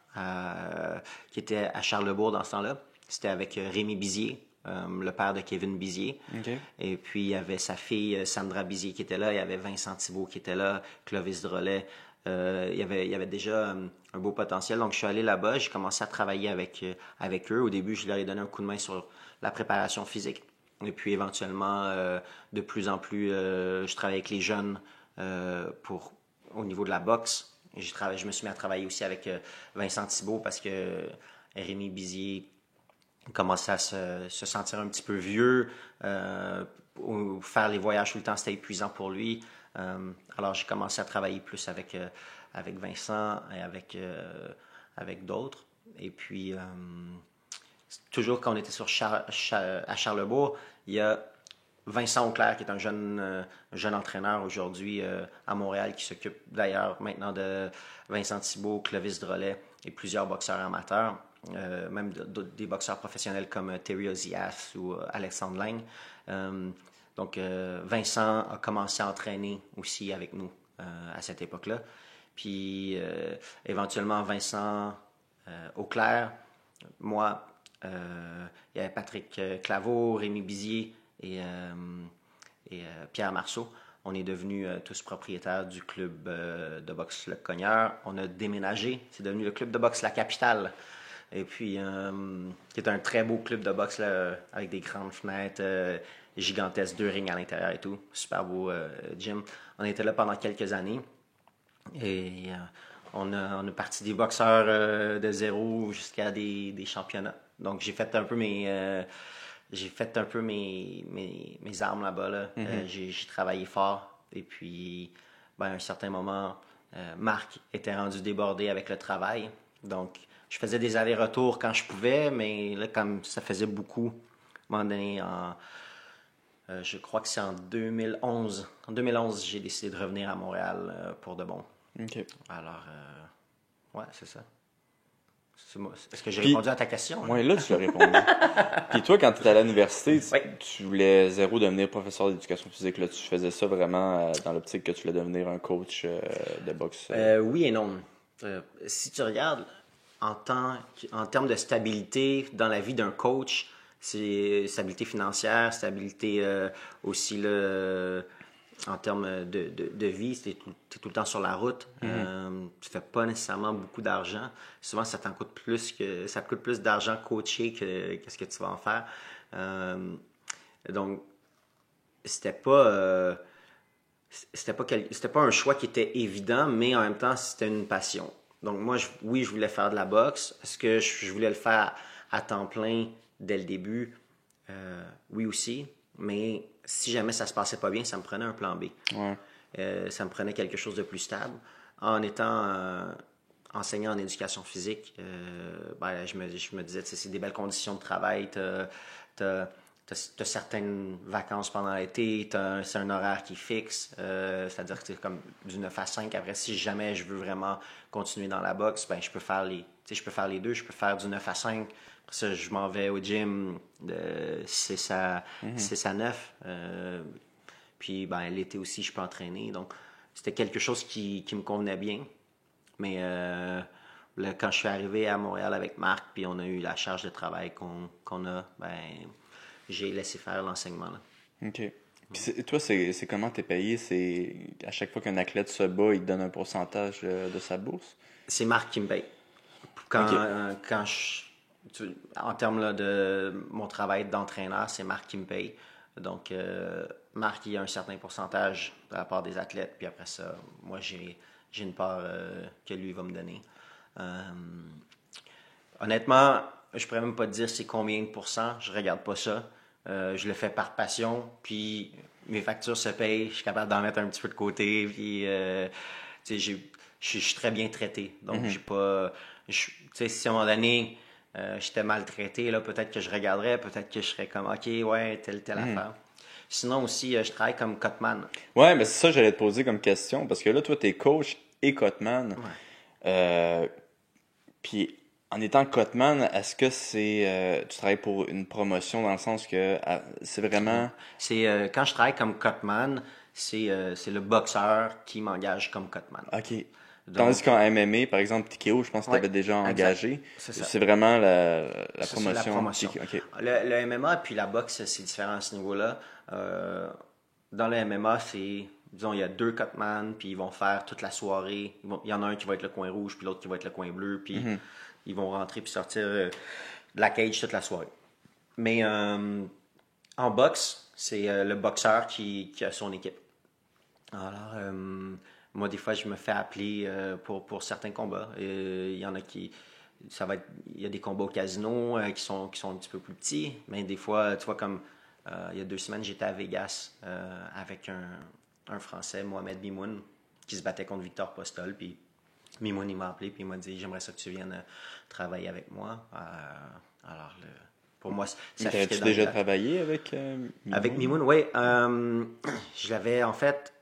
qui était à Charlebourg dans ce temps-là. C'était avec Rémi Bizier, le père de Kevin Bizier. Okay. Et puis, il y avait sa fille Sandra Bizier qui était là. Il y avait Vincent Thibault qui était là, Clovis Drolet. Il y avait déjà un beau potentiel. Donc, je suis allé là-bas. J'ai commencé à travailler avec eux. Au début, je leur ai donné un coup de main sur la préparation physique. Et puis, éventuellement, de plus en plus, je travaillais avec les jeunes au niveau de la boxe. Je me suis mis à travailler aussi avec Vincent Thibault parce que Rémi Bizier commençait à se sentir un petit peu vieux. Faire les voyages tout le temps, c'était épuisant pour lui. Alors, j'ai commencé à travailler plus avec Vincent et avec d'autres. Et puis, toujours quand on était à Charlebourg, il y a Vincent Auclair, qui est un jeune entraîneur aujourd'hui à Montréal, qui s'occupe d'ailleurs maintenant de Vincent Thibault, Clovis Drolet et plusieurs boxeurs amateurs, même des boxeurs professionnels comme Terry Ozias ou Alexandre Lang. Donc, Vincent a commencé à entraîner aussi avec nous à cette époque-là. Puis, éventuellement, Vincent Auclair, moi, il y avait Patrick Claveau, Rémi Bizier et Pierre Marceau. On est devenus tous propriétaires du club de boxe Le Cogneur. On a déménagé. C'est devenu le club de boxe La Capitale. Et puis, qui est un très beau club de boxe là, avec des grandes fenêtres, gigantesques, 2 rings à l'intérieur et tout. Super beau gym. On était là pendant quelques années. Et on a parti des boxeurs de zéro jusqu'à des championnats. Donc, j'ai fait un peu mes armes là-bas. Là. J'ai travaillé fort. Et puis, à un certain moment, Marc était rendu débordé avec le travail. Donc, je faisais des allers-retours quand je pouvais, mais là, comme ça faisait beaucoup, à un moment donné, je crois que c'est en 2011. En 2011, j'ai décidé de revenir à Montréal pour de bon. OK. Alors, ouais, c'est ça. Est-ce que j'ai répondu à ta question? Oui, là, tu l'as répondu. Puis toi, quand tu étais à l'université, Oui. tu voulais zéro devenir professeur d'éducation physique. Là, tu faisais ça vraiment dans l'optique que tu voulais devenir un coach de boxe. Oui et non. Si tu regardes, en termes de stabilité dans la vie d'un coach, c'est stabilité financière, stabilité aussi là, en termes de vie, tu es tout le temps sur la route. Tu fais pas nécessairement beaucoup d'argent. Souvent, ça te coûte plus d'argent coacher que ce que tu vas en faire. Donc, c'était pas un choix qui était évident, mais en même temps, c'était une passion. Donc, moi, je voulais faire de la boxe. Est-ce que je voulais le faire à temps plein dès le début? Oui aussi, mais si jamais ça se passait pas bien, ça me prenait un plan B. Ouais. Ça me prenait quelque chose de plus stable. En étant enseignant en éducation physique, je me disais, c'est des belles conditions de travail, t'as certaines vacances pendant l'été, c'est un horaire qui est fixe, c'est-à-dire que c'est comme du 9 à 5. Après, si jamais je veux vraiment continuer dans la boxe, je peux faire les deux. Je peux faire du 9 à 5. Après ça, je m'en vais au gym de 6 à 9. Puis l'été aussi, je peux entraîner. Donc, c'était quelque chose qui me convenait bien. Mais quand je suis arrivé à Montréal avec Marc, puis on a eu la charge de travail qu'on a, j'ai laissé faire l'enseignement. Là. OK. Puis toi, c'est comment t'es payé? C'est à chaque fois qu'un athlète se bat, il te donne un pourcentage de sa bourse? C'est Marc qui me paye. En termes là, de mon travail d'entraîneur, c'est Marc qui me paye. Donc, Marc, il y a un certain pourcentage de la part des athlètes. Puis après ça, moi, j'ai une part que lui va me donner. Honnêtement, je pourrais même pas te dire c'est combien de pourcents. Je regarde pas ça. Je le fais par passion. Puis mes factures se payent. Je suis capable d'en mettre un petit peu de côté. Puis, je suis très bien traité. Donc, j'ai pas... si à un moment donné... j'étais maltraité, là, peut-être que je regarderais, peut-être que je serais comme, OK, ouais, telle affaire. Sinon aussi, je travaille comme cutman. Ouais, mais c'est ça que j'allais te poser comme question, parce que là, toi, t'es coach et cutman. Ouais. Puis, en étant cutman, est-ce que tu travailles pour une promotion dans le sens que c'est vraiment... C'est quand je travaille comme cutman, c'est le boxeur qui m'engage comme cutman. OK. Donc, tandis qu'en MMA, par exemple, TKO, je pense que tu avais déjà engagé. C'est vraiment la promotion. C'est la promotion. Okay. Le MMA puis la boxe, c'est différent à ce niveau-là. Dans le MMA, disons, il y a 2 cutman, puis ils vont faire toute la soirée. Il y en a un qui va être le coin rouge, puis l'autre qui va être le coin bleu, puis ils vont rentrer puis sortir de la cage toute la soirée. Mais en boxe, c'est le boxeur qui a son équipe. Alors, moi, des fois, je me fais appeler pour certains combats. Il y en a qui... il y a des combats au casino qui sont un petit peu plus petits, mais des fois, tu vois, comme il y a 2 semaines, j'étais à Vegas avec un Français, Mohamed Mimoun, qui se battait contre Victor Postol. Puis Mimoun, il m'a appelé puis il m'a dit « J'aimerais ça que tu viennes travailler avec moi. » Alors, pour moi, ça fait... T'as-tu déjà travaillé avec Mimoun? Avec Mimoun, oui. Je l'avais, en fait...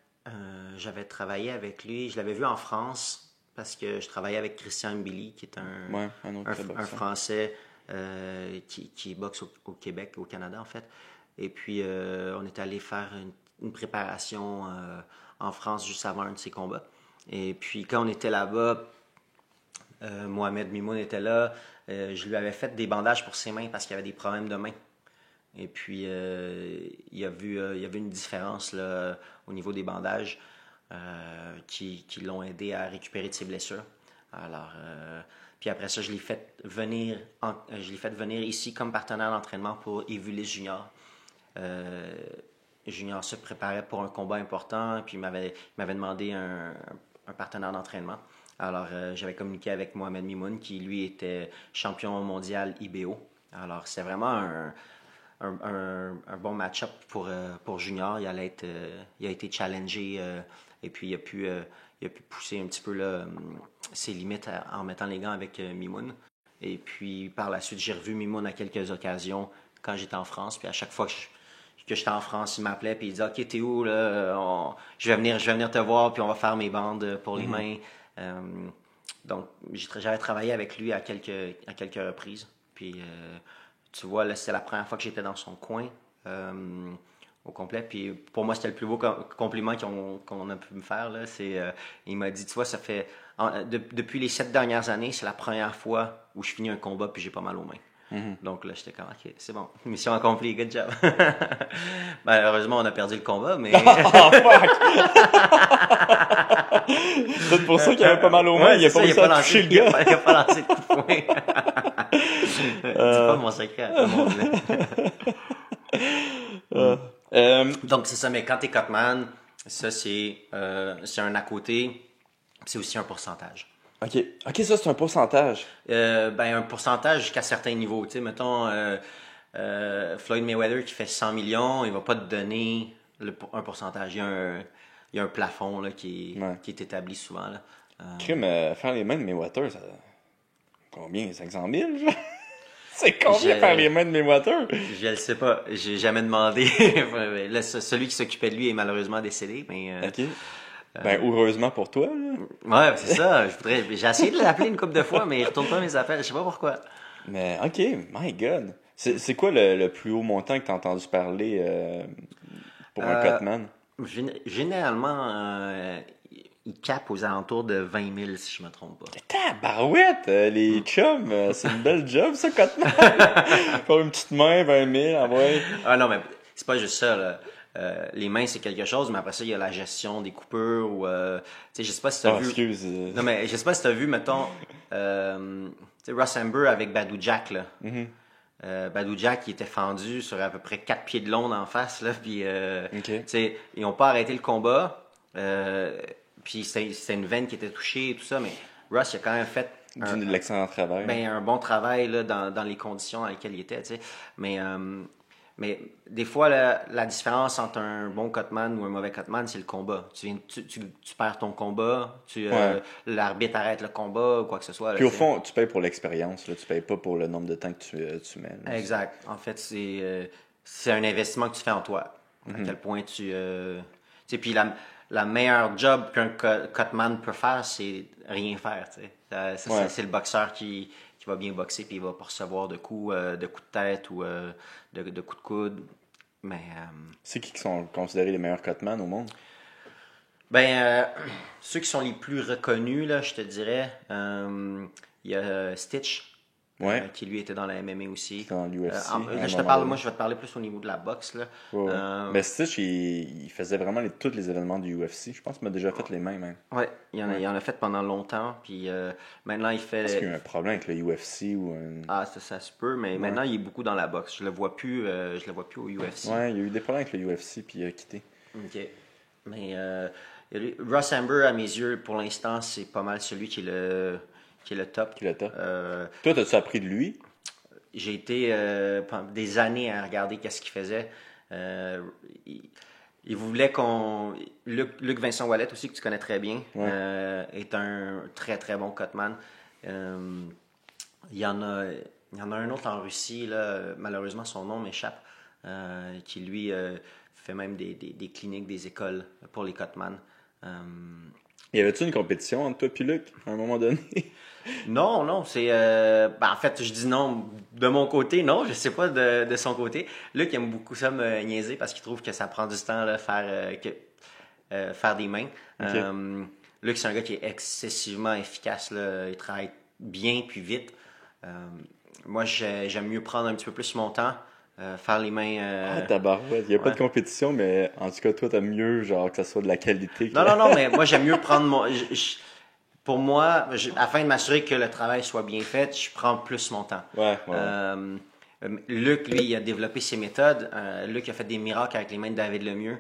j'avais travaillé avec lui, je l'avais vu en France parce que je travaillais avec Christian Mbili, qui est un Français qui boxe au Québec, au Canada en fait. Et puis, on est allé faire une préparation en France juste avant un de ses combats. Et puis, quand on était là-bas, Mohamed Mimoun était là. Je lui avais fait des bandages pour ses mains parce qu'il avait des problèmes de main. Et puis, il y avait une différence là, au niveau des bandages qui l'ont aidé à récupérer de ses blessures. Alors, puis après ça, je l'ai fait venir ici comme partenaire d'entraînement pour Evulis Junior. Junior se préparait pour un combat important, puis il m'avait demandé un partenaire d'entraînement. Alors, j'avais communiqué avec Mohamed Mimoun, qui lui était champion mondial IBO. Alors, c'est vraiment un bon match-up pour Junior. Il a été challengé et puis il a pu pousser un petit peu là, ses limites en mettant les gants avec Mimoun. Et puis par la suite, j'ai revu Mimoun à quelques occasions quand j'étais en France. Puis à chaque fois que j'étais en France, il m'appelait puis il disait « Ok, t'es où là? Je vais venir te voir puis on va faire mes bandes pour les mains. » Donc j'avais travaillé avec lui à quelques reprises. Puis tu vois, là, c'est la première fois que j'étais dans son coin au complet. Puis pour moi, c'était le plus beau compliment qu'on a pu me faire. Là. Il m'a dit, tu vois, ça fait depuis les 7 dernières années, c'est la première fois où je finis un combat puis j'ai pas mal aux mains. Donc là, j'étais comme, ok, c'est bon, mission accomplie, good job. Malheureusement, on a perdu le combat, mais... Oh, fuck! C'est peut-être pour ça qu'il avait pas mal aux mains, il a pas réussi à toucher le gars. Il a pas lancé de coup de poing. Dis pas mon secret à tout le monde. Donc c'est ça, mais quand t'es cutman, ça c'est un à côté, c'est aussi un pourcentage. OK, ça c'est un pourcentage. Un pourcentage jusqu'à certains niveaux. Tu sais, mettons, Floyd Mayweather qui fait 100 millions, il va pas te donner un pourcentage. Il y a un plafond là, qui est établi souvent. Là. Crime, faire les mains de Mayweather, ça... Combien? 500 000? C'est combien faire les mains de Mayweather? Je le sais pas. J'ai jamais demandé. Là, celui qui s'occupait de lui est malheureusement décédé. Mais, OK. Heureusement pour toi. Là. Ouais, c'est ça. J'ai essayé de l'appeler une couple de fois, mais il retourne pas mes appels. Je sais pas pourquoi. Mais OK, my God. C'est quoi le plus haut montant que tu as entendu parler pour un cutman? Généralement, il cape aux alentours de 20 000, si je me trompe pas. Tabarouette! Les chums, c'est une belle job, ça, cutman. Pour une petite main, 20 000, ah ouais. Ah non, mais c'est pas juste ça, là. Les mains, c'est quelque chose, mais après ça, il y a la gestion des coupures ou... tu sais, je sais pas si t'as vu... Excuse. Non, mais je sais pas si t'as vu, mettons, tu sais, Ross Amber avec Badou Jack, là. Badou Jack, il était fendu sur à peu près 4 pieds de long en face, là, puis, tu sais, ils ont pas arrêté le combat, puis c'était une veine qui était touchée et tout ça, mais Ross, il a quand même fait... de l'excellent travail. Un bon travail, là, dans les conditions dans lesquelles il était, tu sais, mais des fois, la différence entre un bon cutman ou un mauvais cutman, c'est le combat. Tu perds ton combat, l'arbitre arrête le combat ou quoi que ce soit. Là, puis au fond, tu payes pour l'expérience. Là, tu payes pas pour le nombre de temps que tu mets. Là. Exact. En fait, c'est un investissement que tu fais en toi. À quel point tu sais, puis la meilleure job qu'un cutman peut faire, c'est rien faire. Tu sais. C'est le boxeur qui va bien boxer puis il va pas recevoir de coups de tête ou de coups de coude. Mais c'est qui sont considérés les meilleurs cutman au monde? Ceux qui sont les plus reconnus, là, je te dirais, il y a Stitch. Qui lui était dans la MMA aussi. Dans l'UFC. Moi, je vais te parler plus au niveau de la boxe. Là. Stitch, il faisait vraiment tous les événements du UFC. Je pense qu'il m'a déjà fait les mains, même. Oui, il en a fait pendant longtemps. Puis maintenant, il fait. Est-ce qu'il y a un problème avec le UFC ou Ah, ça se peut, mais maintenant, il est beaucoup dans la boxe. Je le vois plus au UFC. Ouais, il y a eu des problèmes avec le UFC, puis il a quitté. OK. Mais Ross Amber, à mes yeux, pour l'instant, c'est pas mal celui qui est le top. Toi, t'as-tu appris de lui? J'ai été pendant des années à regarder qu'est-ce qu'il faisait. Il voulait qu'on... Luc Vincent Wallet aussi, que tu connais très bien, est un très, très bon cutman. Il y en a un autre en Russie, là, malheureusement, son nom m'échappe, qui, lui, fait même des cliniques, des écoles pour les cutman. Y avait-tu une compétition entre toi et Luc, à un moment donné? Non, c'est... en fait, je dis non de mon côté, non, je sais pas de son côté. Luc aime beaucoup ça me niaiser parce qu'il trouve que ça prend du temps là, faire des mains. Ok. Luc, c'est un gars qui est excessivement efficace, là. Il travaille bien puis vite. Moi, j'aime mieux prendre un petit peu plus mon temps, faire les mains... Ah, tabarouette. Il n'y a pas ouais. de compétition, mais en tout cas, toi, t'aimes mieux, genre, que ça soit de la qualité. Non, mais moi, j'aime mieux prendre mon... Pour moi, afin de m'assurer que le travail soit bien fait, je prends plus mon temps. Ouais. Luc, lui, il a développé ses méthodes. Luc a fait des miracles avec les mains de David Lemieux.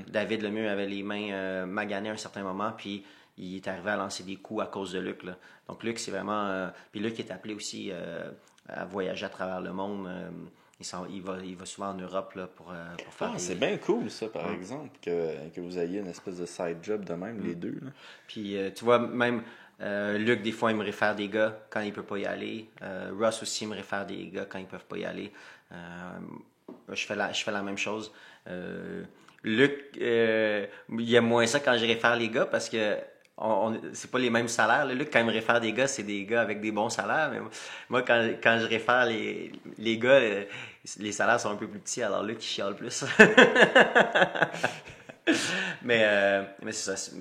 David Lemieux avait les mains maganées à un certain moment, puis il est arrivé à lancer des coups à cause de Luc. Là. Donc Luc, c'est vraiment... puis Luc est appelé aussi à voyager à travers le monde. Il va souvent en Europe là, pour faire des... C'est bien cool, ça, par exemple, que vous ayez une espèce de side job de même, les deux. Là. Puis, tu vois, même Luc, des fois, il me réfère des gars quand il peut pas y aller. Russ aussi me réfère des gars quand ils peuvent pas y aller. Je fais la même chose. Luc, il aime moins ça quand je réfère les gars parce que c'est pas les mêmes salaires. Là. Luc, quand il me réfère des gars, c'est des gars avec des bons salaires. Mais moi, quand je réfère les gars, les salaires sont un peu plus petits. Alors Luc, il chiale plus. mais c'est ça.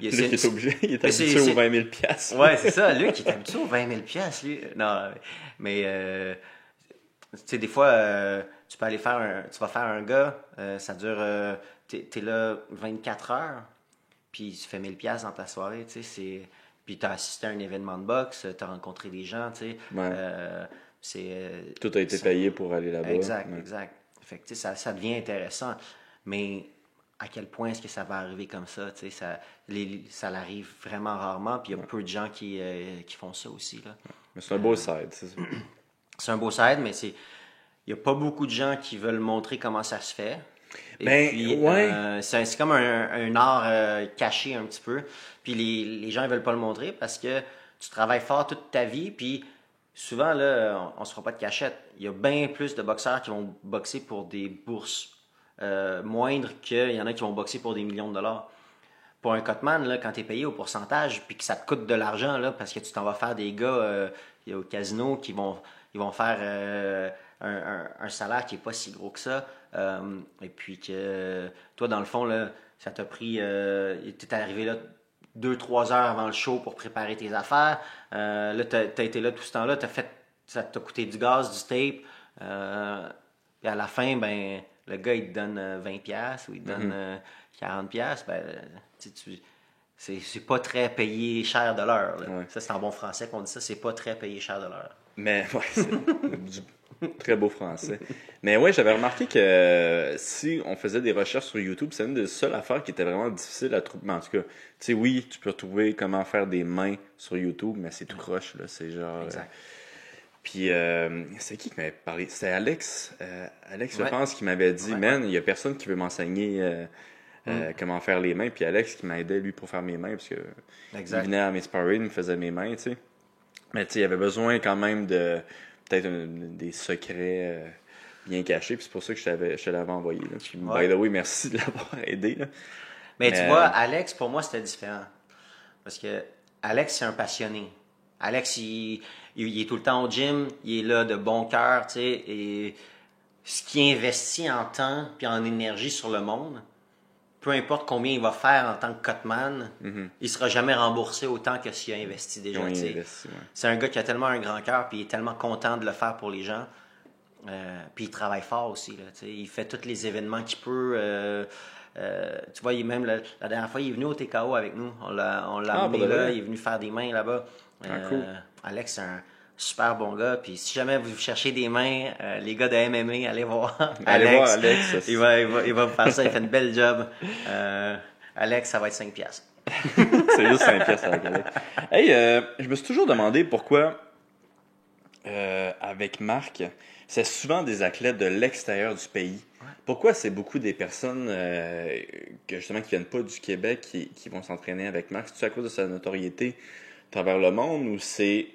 Luc est obligé, il est habitué aux 20 000 $. Ouais, c'est ça. Luc, il est habitué aux 20 000 $, lui. Non, mais tu sais, des fois, tu vas faire un gars, ça dure, t'es là 24 heures, puis tu fais 1000 $ dans ta soirée, tu sais, puis t'as assisté à un événement de boxe, t'as rencontré des gens, tu sais. Ouais. Tout a été payé pour aller là-bas. Exact. Fait que, tu sais, ça devient intéressant. Mais à quel point est-ce que ça va arriver comme ça, tu sais, ça l'arrive vraiment rarement, puis il y a peu de gens qui font ça aussi, là. Mais c'est un beau side, c'est ça. C'est un beau side, mais il n'y a pas beaucoup de gens qui veulent montrer comment ça se fait. Et puis, ouais. c'est comme un art caché un petit peu. Puis les gens ne veulent pas le montrer parce que tu travailles fort toute ta vie. Puis souvent, là, on ne se fera pas de cachette. Il y a bien plus de boxeurs qui vont boxer pour des bourses moindres qu'il y en a qui vont boxer pour des millions de dollars. Pour un cutman, là, quand tu es payé au pourcentage puis que ça te coûte de l'argent là, parce que tu t'en vas faire des gars au casino qui vont faire un salaire qui n'est pas si gros que ça. Et puis que toi, dans le fond, là, ça t'a pris... tu es arrivé là 2-3 heures avant le show pour préparer tes affaires. Là, tu as été là tout ce temps-là. Ça t'a coûté du gaz, du tape. Puis à la fin, ben, le gars, il te donne 20$ ou il te donne 40$. Ben, c'est pas très payé cher de l'heure. Ouais. Ça, c'est en bon français qu'on dit ça. C'est pas très payé cher de l'heure. Mais ouais, c'est du très beau français. Mais ouais, j'avais remarqué que si on faisait des recherches sur YouTube, c'est une des seules affaires qui était vraiment difficile à trouver. En tout cas, tu sais, oui, tu peux trouver comment faire des mains sur YouTube, mais c'est tout croche, là. C'est genre... Exact. Puis, c'est qui m'avait parlé? C'était Alex. Alex, je pense, qui m'avait dit, man, il y a personne qui veut m'enseigner comment faire les mains. Puis Alex qui m'aidait, lui, pour faire mes mains, parce que il venait à mes sparring, il me faisait mes mains, tu sais. Mais tu sais, il y avait besoin quand même de peut-être des secrets bien cachés. Puis c'est pour ça que je te l'avais envoyé. Là. Puis, by the way, merci de l'avoir aidé. Là. Mais tu vois, Alex, pour moi, c'était différent. Parce que Alex, c'est un passionné. Alex, il est tout le temps au gym, il est là de bon cœur, tu sais, et ce qu'il investit en temps puis en énergie sur le monde, peu importe combien il va faire en tant que cutman, il sera jamais remboursé autant que s'il a investi déjà. C'est un gars qui a tellement un grand cœur puis il est tellement content de le faire pour les gens. Puis il travaille fort aussi. Là, il fait tous les événements qu'il peut. Tu vois, même la dernière fois, il est venu au TKO avec nous. On l'a amené là, il est venu faire des mains là-bas. Cool. Alex, c'est un super bon gars. Puis si jamais vous cherchez des mains, les gars de MMA, allez voir Alex. Il va vous faire ça, il fait une belle job. Alex, ça va être 5$. C'est juste 5$ avec Alex. Hey, je me suis toujours demandé pourquoi, avec Marc, c'est souvent des athlètes de l'extérieur du pays. Pourquoi c'est beaucoup des personnes qui viennent pas du Québec qui vont s'entraîner avec Marc? C'est-tu à cause de sa notoriété à travers le monde ou c'est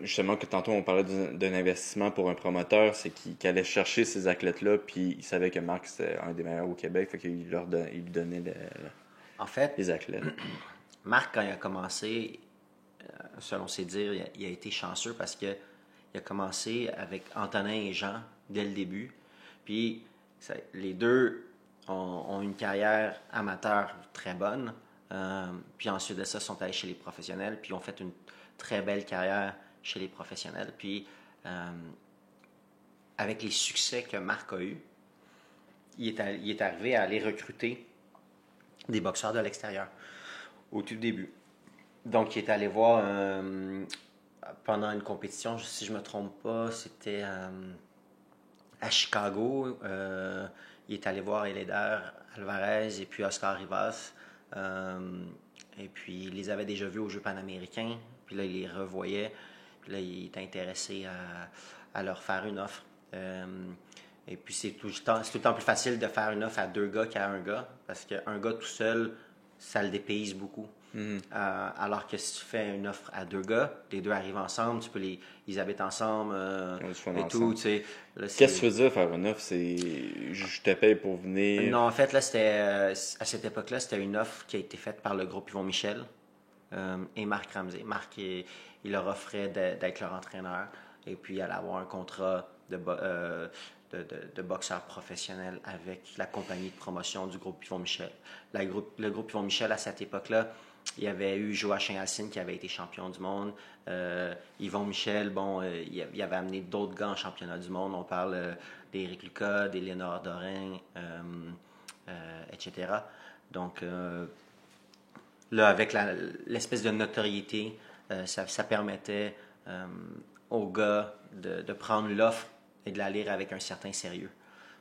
justement que tantôt on parlait d'un investissement pour un promoteur, c'est qu'il allait chercher ces athlètes-là puis il savait que Marc c'était un des meilleurs au Québec, fait qu'il lui donnait En fait, les athlètes. Marc, quand il a commencé, selon ses dires, il a été chanceux parce qu'il a commencé avec Antonin et Jean dès le début. Puis les deux ont une carrière amateur très bonne. Puis ensuite de ça, ils sont allés chez les professionnels. Puis ont fait une très belle carrière chez les professionnels. Puis avec les succès que Marc a eus, il est arrivé à aller recruter des boxeurs de l'extérieur au tout début. Donc, il est allé voir pendant une compétition, si je ne me trompe pas, c'était à Chicago. Il est allé voir Eléder Alvarez et puis Oscar Rivas. Et puis, il les avait déjà vus aux Jeux panaméricains. Puis là, il les revoyait. Puis là, il était intéressé à leur faire une offre. Et puis, c'est tout le temps plus facile de faire une offre à 2 gars qu'à un gars. Parce qu'un gars tout seul, ça le dépayse beaucoup. Alors que si tu fais une offre à 2 gars, les deux arrivent ensemble, ils habitent ensemble et tout. Tu sais, là, qu'est-ce que tu veux dire faire une offre? C'est je te paye pour venir. Non, en fait, là, à cette époque-là, c'était une offre qui a été faite par le groupe Yvon Michel et Marc Ramsey. Marc, il leur offrait d'être leur entraîneur et puis aller avoir un contrat de boxeur professionnel avec la compagnie de promotion du groupe Yvon Michel. Le groupe Yvon Michel, à cette époque-là, il y avait eu Joachim Hassin qui avait été champion du monde. Yvon Michel, bon, il avait amené d'autres gars en championnat du monde. On parle d'Éric Lucas, d'Éléonore Dorin, etc. Donc, là, avec l'espèce de notoriété, ça permettait aux gars de prendre l'offre et de la lire avec un certain sérieux.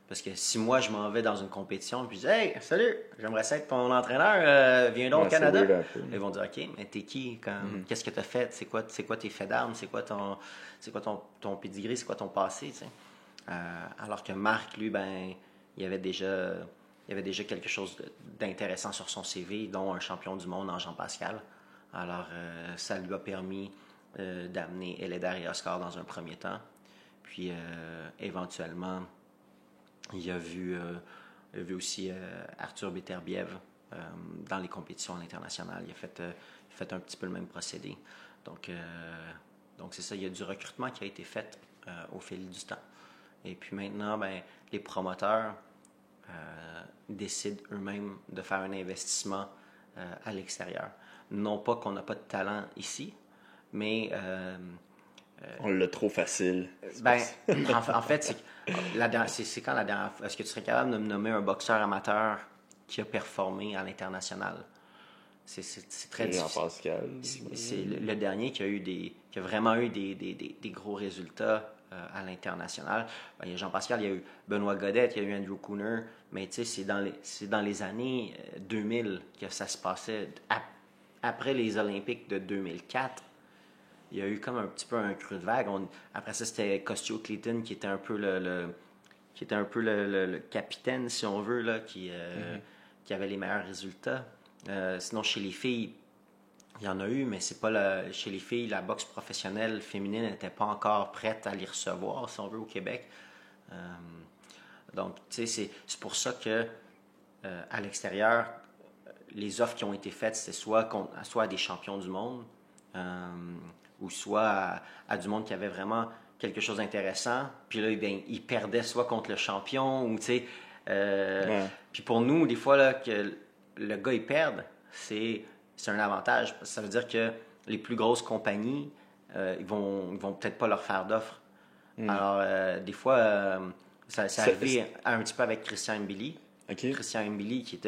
Parce que si moi, je m'en vais dans une compétition et puis je dis « Hey, salut, j'aimerais ça être ton entraîneur, viens donc au Canada. » Ils vont dire « OK, mais t'es qui? Qu'est-ce que t'as fait? C'est quoi tes faits d'armes? C'est quoi ton pedigree? C'est quoi ton passé? » Alors que Marc, lui, ben, il y avait déjà quelque chose d'intéressant sur son CV, dont un champion du monde en Jean Pascal. Alors, ça lui a permis d'amener Eléder et Oscar dans un premier temps. Puis, éventuellement, il a vu aussi Arthur Beterbiev dans les compétitions internationales. Il a fait un petit peu le même procédé. Donc c'est ça, il y a du recrutement qui a été fait au fil du temps. Et puis maintenant, ben, les promoteurs décident eux-mêmes de faire un investissement à l'extérieur. Non pas qu'on n'a pas de talent ici, mais... on l'a trop facile. Ben, en fait, c'est quand la dernière fois... Est-ce que tu serais capable de me nommer un boxeur amateur qui a performé à l'international? C'est très difficile. Jean-Pascal. C'est le dernier qui a vraiment eu des gros résultats à l'international. Ben, il y a Jean-Pascal, il y a eu Benoît Godette, il y a eu Andrew Cooner, mais tu sais, c'est dans les années 2000 que ça se passait. Après les Olympiques de 2004, il y a eu comme un petit peu un creux de vague. Après ça, c'était Costio Clayton qui était un peu le capitaine, si on veut, là, qui avait les meilleurs résultats. Sinon, chez les filles, il y en a eu, mais c'est pas chez les filles, la boxe professionnelle féminine n'était pas encore prête à les recevoir, si on veut, au Québec. Donc, tu sais, c'est pour ça que à l'extérieur, les offres qui ont été faites, c'était soit à des champions du monde, ou soit à du monde qui avait vraiment quelque chose d'intéressant. Puis là, bien, ils perdaient soit contre le champion, ou tu sais... Puis pour nous, des fois, là, que le gars, il perde, c'est un avantage. Parce que ça veut dire que les plus grosses compagnies, ils vont peut-être pas leur faire d'offres. Alors, des fois, ça arrivé un petit peu avec Christian Mbili. Okay. Christian Mbili,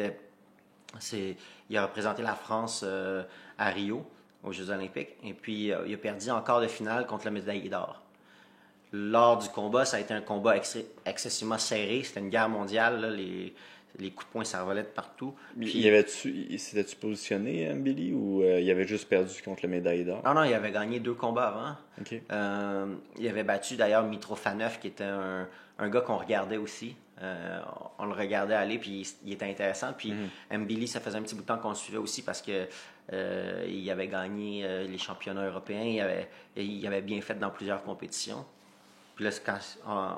il a représenté la France à Rio, aux Jeux Olympiques, et puis il a perdu en quart de finale contre le médaillé d'or. Lors du combat, ça a été un combat excessivement serré. C'était une guerre mondiale. Là, les coups de poing, ça revolait de partout. Puis, s'était-tu positionné, Billy, ou il avait juste perdu contre le médaillé d'or? Non, il avait gagné 2 combats avant. Okay. Il avait battu d'ailleurs Mitrofanov, qui était un gars qu'on regardait aussi. On le regardait aller, puis il était intéressant. Puis Mbili, ça faisait un petit bout de temps qu'on le suivait aussi parce que il avait gagné les championnats européens. Il avait bien fait dans plusieurs compétitions. Puis là,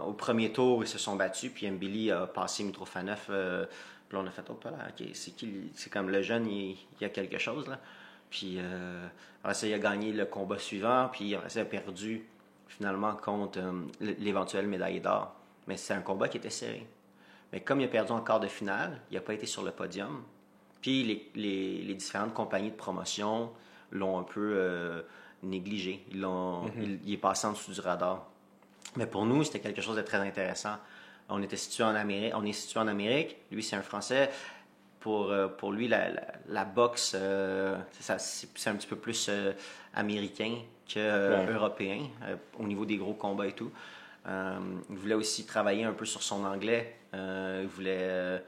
au premier tour, ils se sont battus, puis Mbili a passé Mitrofanov. Puis là, on a fait, oh, là, ok, c'est qui? C'est comme le jeune, il y a quelque chose, là. Puis après ça, il a gagné le combat suivant, puis après ça, il a perdu finalement contre l'éventuelle médaille d'or. Mais c'est un combat qui était serré. Mais comme il a perdu en quart de finale, il n'a pas été sur le podium. Puis les différentes compagnies de promotion l'ont un peu négligé. Il est passé en dessous du radar. Mais pour nous, c'était quelque chose de très intéressant. On était situé en Amérique. On est situé en Amérique. Lui, c'est un Français. Pour lui, la boxe, c'est un petit peu plus américain qu'européen au niveau des gros combats et tout. Il voulait aussi travailler un peu sur son anglais. Il voulait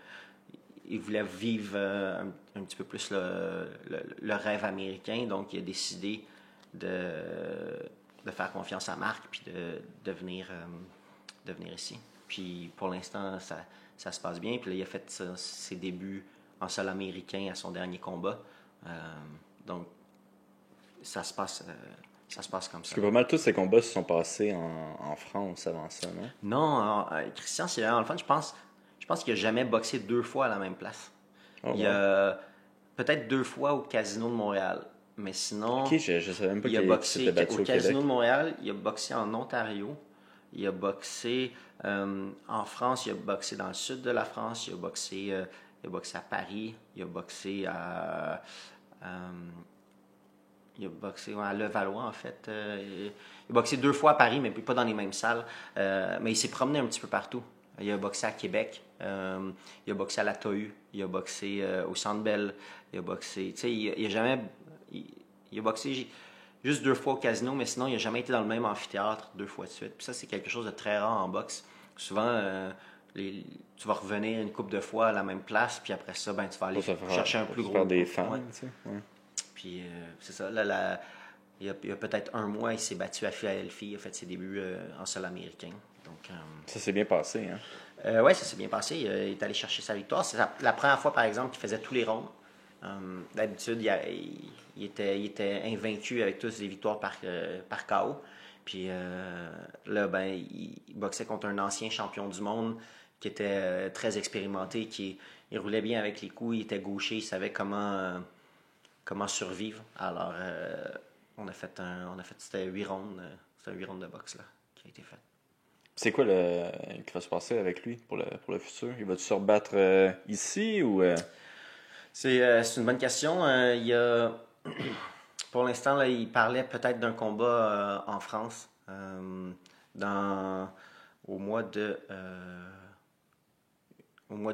vivre un petit peu plus le rêve américain. Donc, il a décidé de faire confiance à Marc puis de venir ici. Puis, pour l'instant, ça se passe bien. Puis là, il a fait ses débuts en sol américain à son dernier combat. Donc, ça se passe comme ça. Parce que pas mal tous ces combats se sont passés en France avant ça, non? Non, Christian, c'est vraiment le fun. Je pense qu'il n'a jamais boxé 2 fois à la même place. Oh, il a peut-être 2 fois au Casino de Montréal. Mais sinon, ok, je savais même pas il a boxé s'était battu au au Casino Québec. de Montréal, il a boxé en Ontario, il a boxé en France, il a boxé dans le sud de la France, il a boxé à Paris, il a boxé à Levallois, en fait. Il a boxé 2 fois à Paris, mais pas dans les mêmes salles. Mais il s'est promené un petit peu partout. Il a boxé à Québec, il a boxé à la TOU, il a boxé au Centre Bell, il a boxé... Tu sais, il a jamais... Il a boxé juste 2 fois au casino, mais sinon, il n'a jamais été dans le même amphithéâtre 2 fois de suite. Puis ça, c'est quelque chose de très rare en boxe. Souvent, tu vas revenir une couple de fois à la même place, puis après ça, tu vas aller chercher un plus gros... Faire des fans, ouais. tu sais. Ouais. Puis c'est ça, là, il y a peut-être 1 mois, il s'est battu à Philadelphie, il a fait ses débuts en sol américain. Donc, Ça s'est bien passé, hein? oui, ça s'est bien passé. Il est allé chercher sa victoire. C'est la première fois, par exemple, qu'il faisait tous les rounds. D'habitude, il était invaincu avec tous les victoires par KO. Puis là, il boxait contre un ancien champion du monde qui était très expérimenté, il roulait bien avec les coups, il était gaucher, il savait comment survivre. Alors, c'était 8 rounds. C'était 8 rounds de boxe là, qui a été fait. C'est quoi qui va se passer avec lui pour le futur? Il va-tu se rebattre ici ou... C'est une bonne question. Pour l'instant, là, il parlait peut-être d'un combat en France au mois de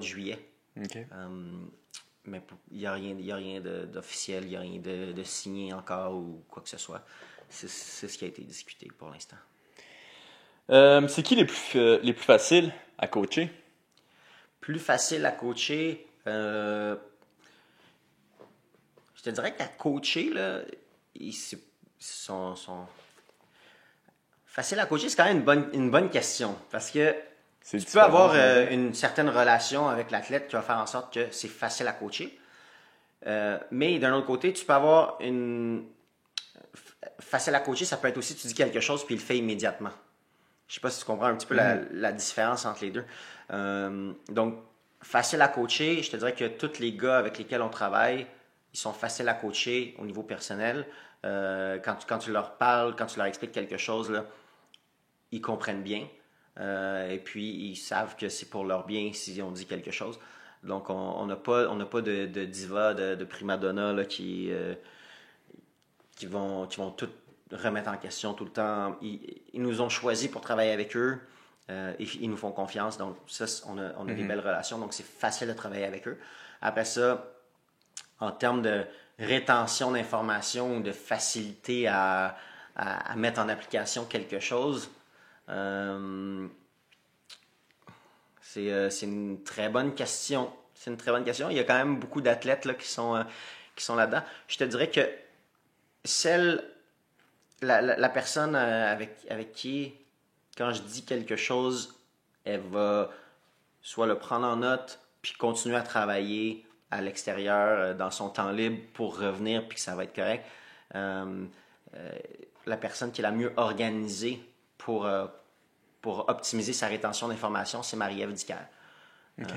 juillet. Okay. Mais il n'y a rien d'officiel, il n'y a rien de signé encore ou quoi que ce soit. C'est ce qui a été discuté pour l'instant. C'est qui les plus faciles à coacher? Plus facile à coacher, je te dirais qu'à coacher, là, sont facile à coacher, c'est quand même une bonne question. Parce que tu peux avoir une certaine relation avec l'athlète qui va faire en sorte que c'est facile à coacher. Mais d'un autre côté, tu peux avoir facile à coacher, ça peut être aussi tu dis quelque chose puis il le fait immédiatement. Je sais pas si tu comprends un petit peu la différence entre les deux. Donc, facile à coacher, je te dirais que tous les gars avec lesquels on travaille, ils sont faciles à coacher au niveau personnel. Quand tu leur parles, quand tu leur expliques quelque chose, là, ils comprennent bien. Et puis, ils savent que c'est pour leur bien si on dit quelque chose. Donc, on n'a pas de diva, de prima donna là, qui vont tout remettre en question tout le temps. Ils nous ont choisis pour travailler avec eux. Et ils nous font confiance. Donc, ça, on a des belles relations. Donc, c'est facile de travailler avec eux. Après ça, en termes de rétention d'informations ou de facilité à mettre en application quelque chose, c'est une très bonne question. C'est une très bonne question. Il y a quand même beaucoup d'athlètes là, qui sont là-dedans. Je te dirais que la personne avec qui, quand je dis quelque chose, elle va soit le prendre en note, puis continuer à travailler à l'extérieur, dans son temps libre, pour revenir, puis que ça va être correct. La personne qui est la mieux organisée pour pour optimiser sa rétention d'informations, c'est Marie-Ève Dicker. OK.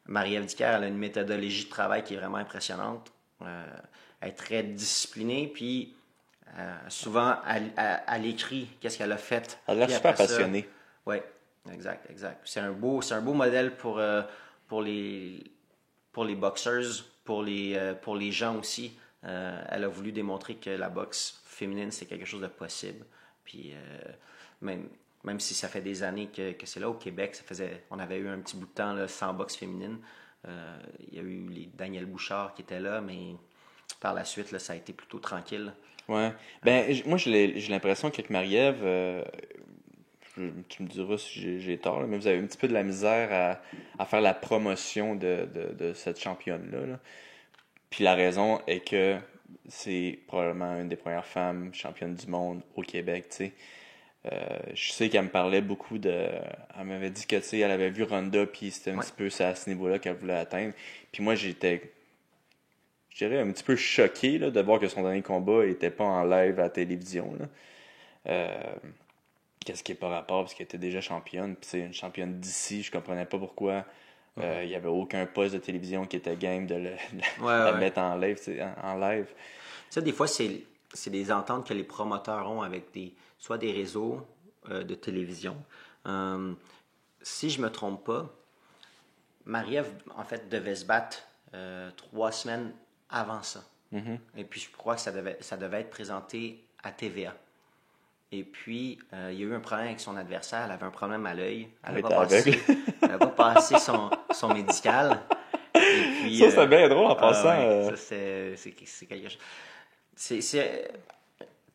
Marie-Ève Dicker, elle a une méthodologie de travail qui est vraiment impressionnante. Elle est très disciplinée, puis souvent, elle écrit qu'est-ce qu'elle a fait. Elle a l'air Puis super après ça- passionnée. Oui, exact. C'est un beau modèle pour les boxers, pour les gens aussi. Elle a voulu démontrer que la boxe féminine, c'est quelque chose de possible. Puis même si ça fait des années que c'est là au Québec, on avait eu un petit bout de temps là, sans boxe féminine. Il y a eu les Daniel Bouchard qui étaient là, mais par la suite, là, ça a été plutôt tranquille. Ouais. Ben, moi, j'ai l'impression qu'avec Marie-Ève, tu me diras si j'ai tort, là, mais vous avez un petit peu de la misère à faire la promotion de cette championne-là. Là. Puis la raison est que c'est probablement une des premières femmes championnes du monde au Québec, tu sais. Je sais qu'elle me parlait beaucoup Elle m'avait dit que, tu sais, elle avait vu Ronda, puis c'était un petit peu à ce niveau-là qu'elle voulait atteindre. Puis moi, j'étais, je dirais, un petit peu choqué là, de voir que son dernier combat n'était pas en live à la télévision. Là. Qu'est-ce qui n'est pas rapport, parce qu'elle était déjà championne. Puis c'est une championne d'ici, je comprenais pas pourquoi il n'y avait aucun poste de télévision qui était game de la mettre en live. En live. Ça, des fois, c'est des ententes que les promoteurs ont avec soit des réseaux de télévision. Si je me trompe pas, Marie-Ève, en fait, devait se battre 3 semaines avant ça. Mm-hmm. Et puis, je crois que ça devait être présenté à TVA. Et puis, il y a eu un problème avec son adversaire. Elle avait un problème à l'œil. Elle n'a pas passé son médical. Et puis, ça, c'est bien drôle en passant. Ça, c'est quelque chose.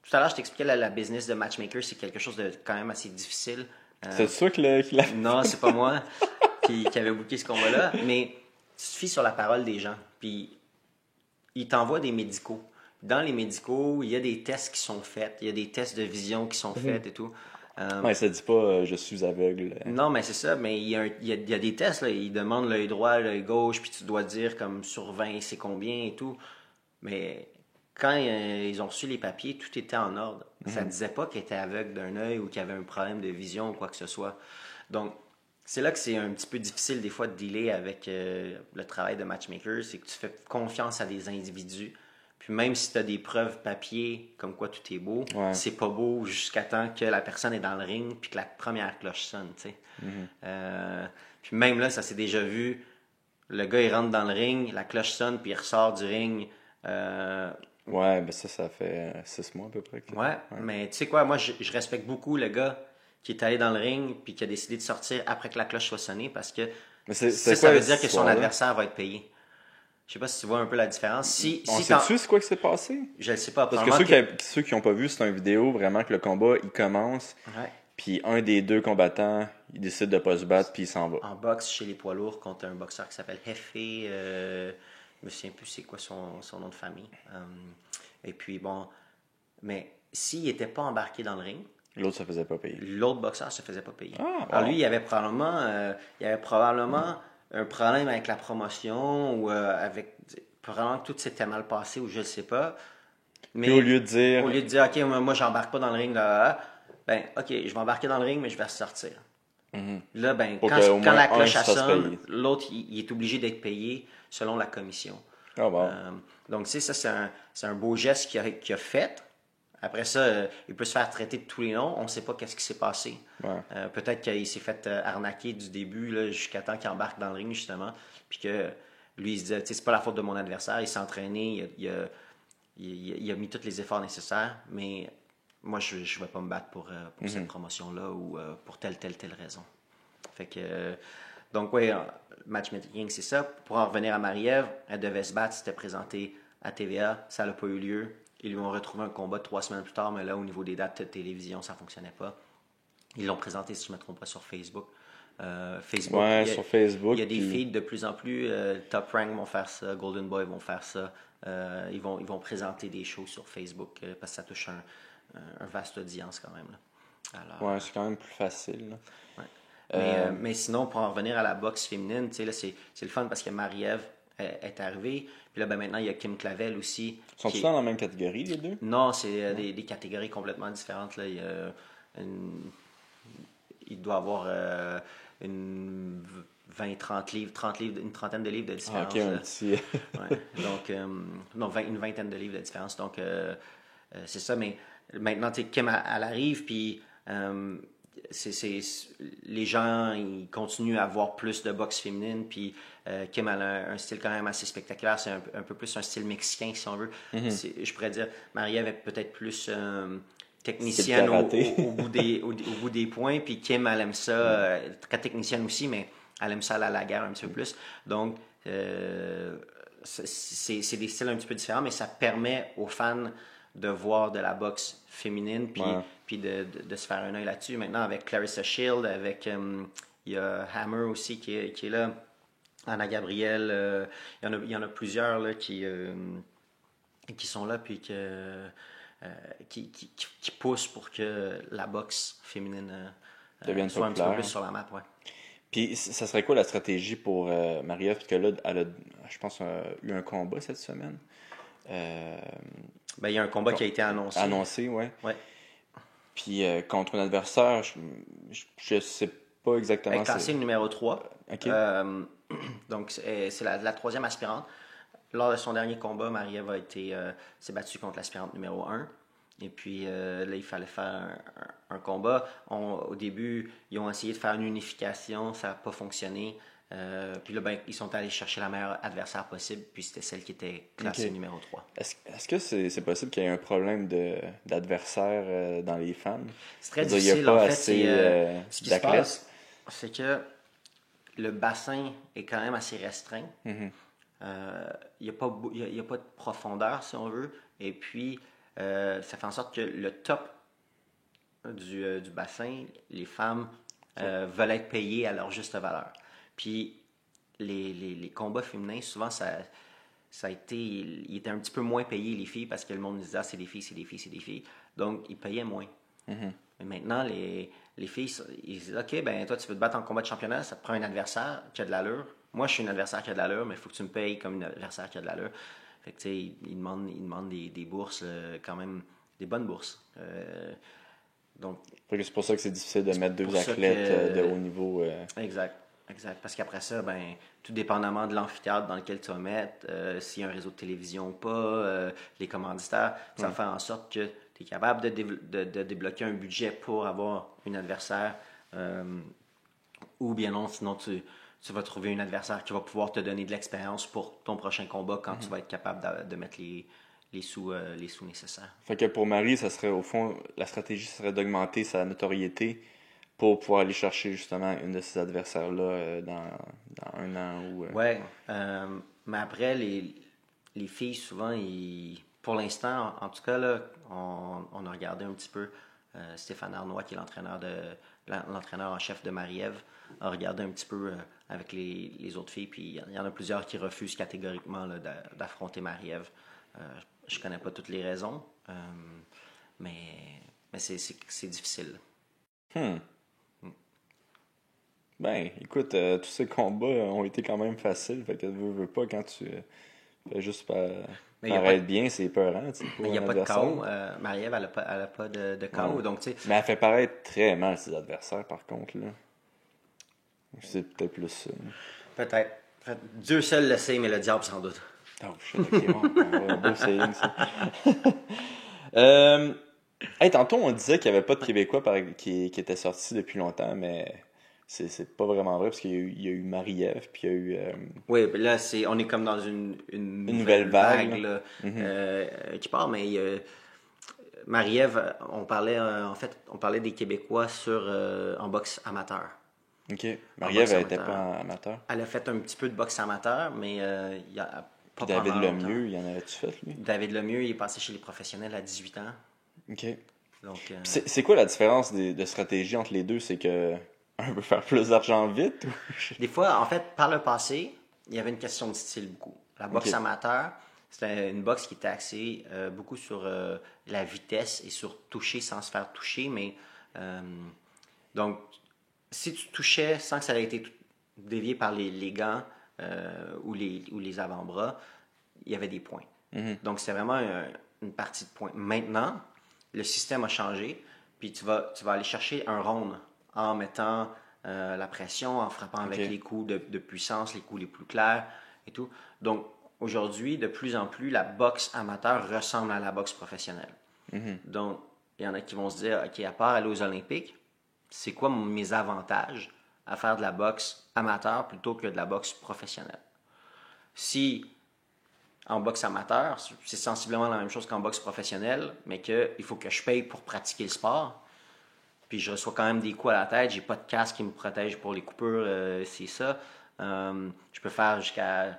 Tout à l'heure, je t'expliquais la business de matchmaker, c'est quelque chose de quand même assez difficile. C'est sûr qu'il a... Non, c'est pas moi qui avait booké ce combat-là, mais tu te fies sur la parole des gens. Puis, ils t'envoient des médicaux. Dans les médicaux, il y a des tests qui sont faits, il y a des tests de vision qui sont faits et tout. Ouais, ça dit pas je suis aveugle. Non, mais c'est ça, mais il y a des tests, là. Ils demandent l'œil droit, l'œil gauche, puis tu dois dire comme sur 20, c'est combien et tout. Mais quand ils ont reçu les papiers, tout était en ordre. Ça ne disait pas qu'il était aveugle d'un œil ou qu'il avait un problème de vision ou quoi que ce soit. Donc, c'est là que c'est un petit peu difficile des fois de dealer avec le travail de matchmaker, c'est que tu fais confiance à des individus. Puis même si tu as des preuves papier comme quoi tout est beau, c'est pas beau jusqu'à temps que la personne est dans le ring puis que la première cloche sonne, tu sais. Puis même là, ça s'est déjà vu. Le gars, il rentre dans le ring, la cloche sonne, puis il ressort du ring. Ouais, ben ça fait 6 mois à peu près. Ouais, mais tu sais quoi, moi, je respecte beaucoup le gars qui est allé dans le ring puis qui a décidé de sortir après que la cloche soit sonnée parce que ça veut dire que son adversaire va être payé. Je sais pas si tu vois un peu la différence. On sait-tu c'est quoi qui s'est passé? Je ne sais pas. Parce que ceux qui n'ont pas vu, c'est une vidéo vraiment que le combat, il commence, puis un des deux combattants, il décide de pas se battre, puis il s'en va. En boxe, chez les poids lourds, contre un boxeur qui s'appelle Hefei, je me souviens plus c'est quoi son nom de famille. Et puis bon, mais s'il n'était pas embarqué dans le ring, l'autre se faisait pas payer. L'autre boxeur se faisait pas payer. Alors lui, il y avait probablement un problème avec la promotion ou avec probablement que tout s'était mal passé ou je ne sais pas. Mais puis au lieu de dire OK, moi j'embarque pas dans le ring là, ben OK, je vais embarquer dans le ring mais je vais ressortir. Là ben quand la cloche sonne, l'autre il est obligé d'être payé selon la commission. Donc tu sais ça c'est un beau geste qu'il a fait. Après ça, il peut se faire traiter de tous les noms. On ne sait pas qu'est-ce qui s'est passé. Peut-être qu'il s'est fait arnaquer du début là, jusqu'à temps qu'il embarque dans le ring, justement. Puis que lui, il se disait, c'est pas la faute de mon adversaire. Il s'est entraîné, il a mis tous les efforts nécessaires. Mais moi, je ne vais pas me battre pour cette promotion-là ou pour telle raison. Fait que, donc, oui, matchmaking, c'est ça. Pour en revenir à Marie-Ève, elle devait se battre. C'était présenté à TVA. Ça n'a pas eu lieu. Ils lui ont retrouvé un combat 3 semaines plus tard, mais là, au niveau des dates de télévision, ça ne fonctionnait pas. Ils l'ont présenté, si je ne me trompe pas, sur Facebook. Sur Facebook. Il y a des feeds de plus en plus. Top Rank vont faire ça, Golden Boy vont faire ça. Ils vont présenter des shows sur Facebook parce que ça touche un vaste audience quand même. Là. Alors, c'est quand même plus facile. Mais sinon, pour en revenir à la boxe féminine, là, c'est le fun parce que Marie-Ève est arrivée. Puis là, maintenant, il y a Kim Clavel aussi. Sont-ils dans la même catégorie, les deux? Non, c'est des catégories complètement différentes. Là. Il y a il doit avoir une 20-30 livres, 30 livres, une trentaine de livres de différence. Ok, un petit... Ouais. Donc, non, une vingtaine de livres de différence. Donc, c'est ça. Mais maintenant, tu sais, Kim, elle arrive, puis les gens, ils continuent à voir plus de boxe féminine, puis Kim, elle a un style quand même assez spectaculaire. C'est un peu plus un style mexicain, si on veut. Je pourrais dire, Marie-Ève est peut-être plus technicienne au bout des points, puis Kim, elle aime ça, très technicienne aussi, mais elle aime ça aller à la guerre un petit peu plus. Donc, c'est des styles un petit peu différents, mais ça permet aux fans de voir de la boxe féminine, puis de se faire un œil là-dessus. Maintenant, avec Clarissa Shield, avec il y a Hammer aussi qui est là, Anna Gabriel, il y en a plusieurs là, qui sont là, puis qui poussent pour que la boxe féminine soit un petit peu plus sur la map. Ouais. Puis, ça serait quoi la stratégie pour Marie-Ève? Parce que là, elle a, je pense, eu un combat cette semaine. Il y a un combat qui a été annoncé. Annoncé, oui. Ouais. Puis, contre un adversaire, je sais pas exactement. Elle est classée numéro 3. OK. Donc, c'est la troisième aspirante. Lors de son dernier combat, Marie-Ève s'est battue contre l'aspirante numéro 1. Et puis là, il fallait faire un combat. Au début, ils ont essayé de faire une unification, ça n'a pas fonctionné. Puis là, ils sont allés chercher la meilleure adversaire possible, puis c'était celle qui était classée numéro 3. Est-ce que c'est possible qu'il y ait un problème d'adversaire dans les fans? C'est très difficile, il n'y a pas en fait. assez Ce qui se passe, c'est que le bassin est quand même assez restreint. Il n'y a pas de profondeur, si on veut. Et puis, ça fait en sorte que le top du bassin, les femmes veulent être payées à leur juste valeur. Puis les combats féminins, souvent, ça a été... Ils étaient un petit peu moins payés, les filles, parce que le monde disait « Ah, c'est des filles, c'est des filles, c'est des filles ». Donc, ils payaient moins. Mais maintenant, les filles, ils disent « OK, ben toi, tu veux te battre en combat de championnat, ça te prend un adversaire qui a de l'allure. Moi, je suis un adversaire qui a de l'allure, mais il faut que tu me payes comme un adversaire qui a de l'allure. » Fait que, tu sais, ils demandent des bourses, quand même, des bonnes bourses. Donc, c'est pour ça que c'est difficile de mettre deux athlètes de haut niveau. Exact. Parce qu'après ça, tout dépendamment de l'amphithéâtre dans lequel tu vas mettre, s'il y a un réseau de télévision ou pas, les commanditaires, ça va faire en sorte que tu es capable de débloquer un budget pour avoir une adversaire, ou bien non, sinon tu vas trouver un adversaire qui va pouvoir te donner de l'expérience pour ton prochain combat quand tu vas être capable de mettre les sous nécessaires. Fait que pour Marie, ça serait au fond, la stratégie serait d'augmenter sa notoriété pour pouvoir aller chercher justement une de ces adversaires-là dans un an ou... Ouais, mais après, les filles, souvent, pour l'instant, en tout cas, là, on a regardé un petit peu Stéphane Arnois, qui est l'entraîneur en chef de Marie-Ève, a regardé un petit peu avec les autres filles, puis il y en a plusieurs qui refusent catégoriquement là, d'affronter Marie-Ève. Je connais pas toutes les raisons, mais c'est difficile. Ben, écoute, tous ces combats ont été quand même faciles, fait que veux pas quand tu fais juste paraître bien, c'est peurant. Mais il n'y a pas de KO. Marie-Ève, elle a pas de KO, ouais. donc tu sais... Mais elle fait paraître très mal ses adversaires, par contre, là. C'est peut-être plus ça. Peut-être. Dieu seul le sait, mais le diable sans doute. Oh, shit, ok, bon. Un beau saying, ça. Hey, tantôt, on disait qu'il n'y avait pas de Québécois qui était sorti depuis longtemps, mais c'est pas vraiment vrai, parce qu'il y a eu Marie-Ève, puis il y a eu... Oui, là, on est comme dans une nouvelle vague là, qui part, mais Marie-Ève, on parlait des Québécois en boxe amateur. OK. Marie-Ève, elle n'était pas amateur? Elle a fait un petit peu de boxe amateur, mais il y a pas David Lemieux, il en avait-tu fait, lui? David Lemieux, il est passé chez les professionnels à 18 ans. OK. Donc, c'est quoi la différence de stratégie entre les deux? C'est que un veut faire plus d'argent vite? Ou... Des fois, en fait, par le passé, il y avait une question de style beaucoup. La boxe amateur, c'était une boxe qui était axée beaucoup sur la vitesse et sur toucher sans se faire toucher, mais donc, si tu touchais sans que ça ait été dévié par les gants ou les avant-bras, il y avait des points. Donc, c'est vraiment une partie de points. Maintenant, le système a changé, puis tu vas aller chercher un round en mettant la pression, en frappant avec Ok. les coups de puissance, les coups les plus clairs et tout. Donc, aujourd'hui, de plus en plus, la boxe amateur ressemble à la boxe professionnelle. Donc, il y en a qui vont se dire, OK, à part aller aux Olympiques, c'est quoi mes avantages à faire de la boxe amateur plutôt que de la boxe professionnelle? Si en boxe amateur, c'est sensiblement la même chose qu'en boxe professionnelle, mais qu'il faut que je paye pour pratiquer le sport, puis je reçois quand même des coups à la tête, j'ai pas de casque qui me protège pour les coupures, c'est ça. Je peux faire jusqu'à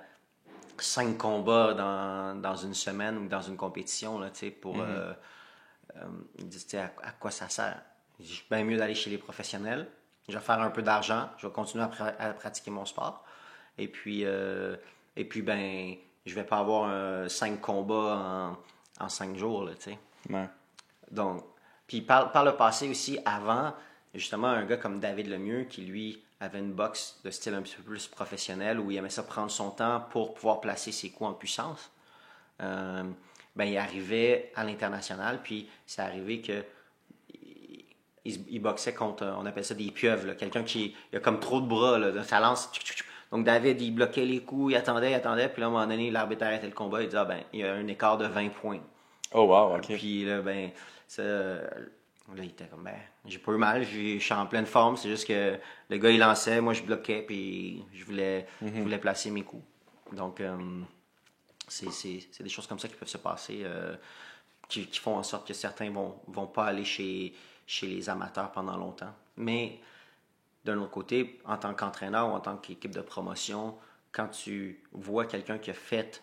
5 combats dans une semaine ou dans une compétition, là, pour... ils disent, à quoi ça sert? Je dis, bien mieux d'aller chez les professionnels. Je vais faire un peu d'argent. Je vais continuer à pratiquer mon sport. Et puis ben, je vais pas avoir 5 combats en 5 jours, là, tu sais. Ouais. Donc, puis par le passé aussi, avant, justement, un gars comme David Lemieux, qui lui avait une boxe de style un petit peu plus professionnel, où il aimait ça prendre son temps pour pouvoir placer ses coups en puissance, ben, il arrivait à l'international, puis c'est arrivé que il boxait contre, on appelle ça des pieuvres, là, quelqu'un qui il a comme trop de bras, là, ça lance. Donc David, il bloquait les coups, il attendait, puis là, à un moment donné, l'arbitre arrêtait le combat, il disait, ah, ben, il y a un écart de 20 points. Oh, wow, ok. Puis là, ben, ça, là, il était comme, ben, j'ai pas eu mal, je suis en pleine forme, c'est juste que le gars, il lançait, moi, je bloquais, puis je voulais placer mes coups. Donc, c'est des choses comme ça qui peuvent se passer, qui font en sorte que certains vont pas aller chez les amateurs pendant longtemps. Mais d'un autre côté, en tant qu'entraîneur ou en tant qu'équipe de promotion, quand tu vois quelqu'un qui a fait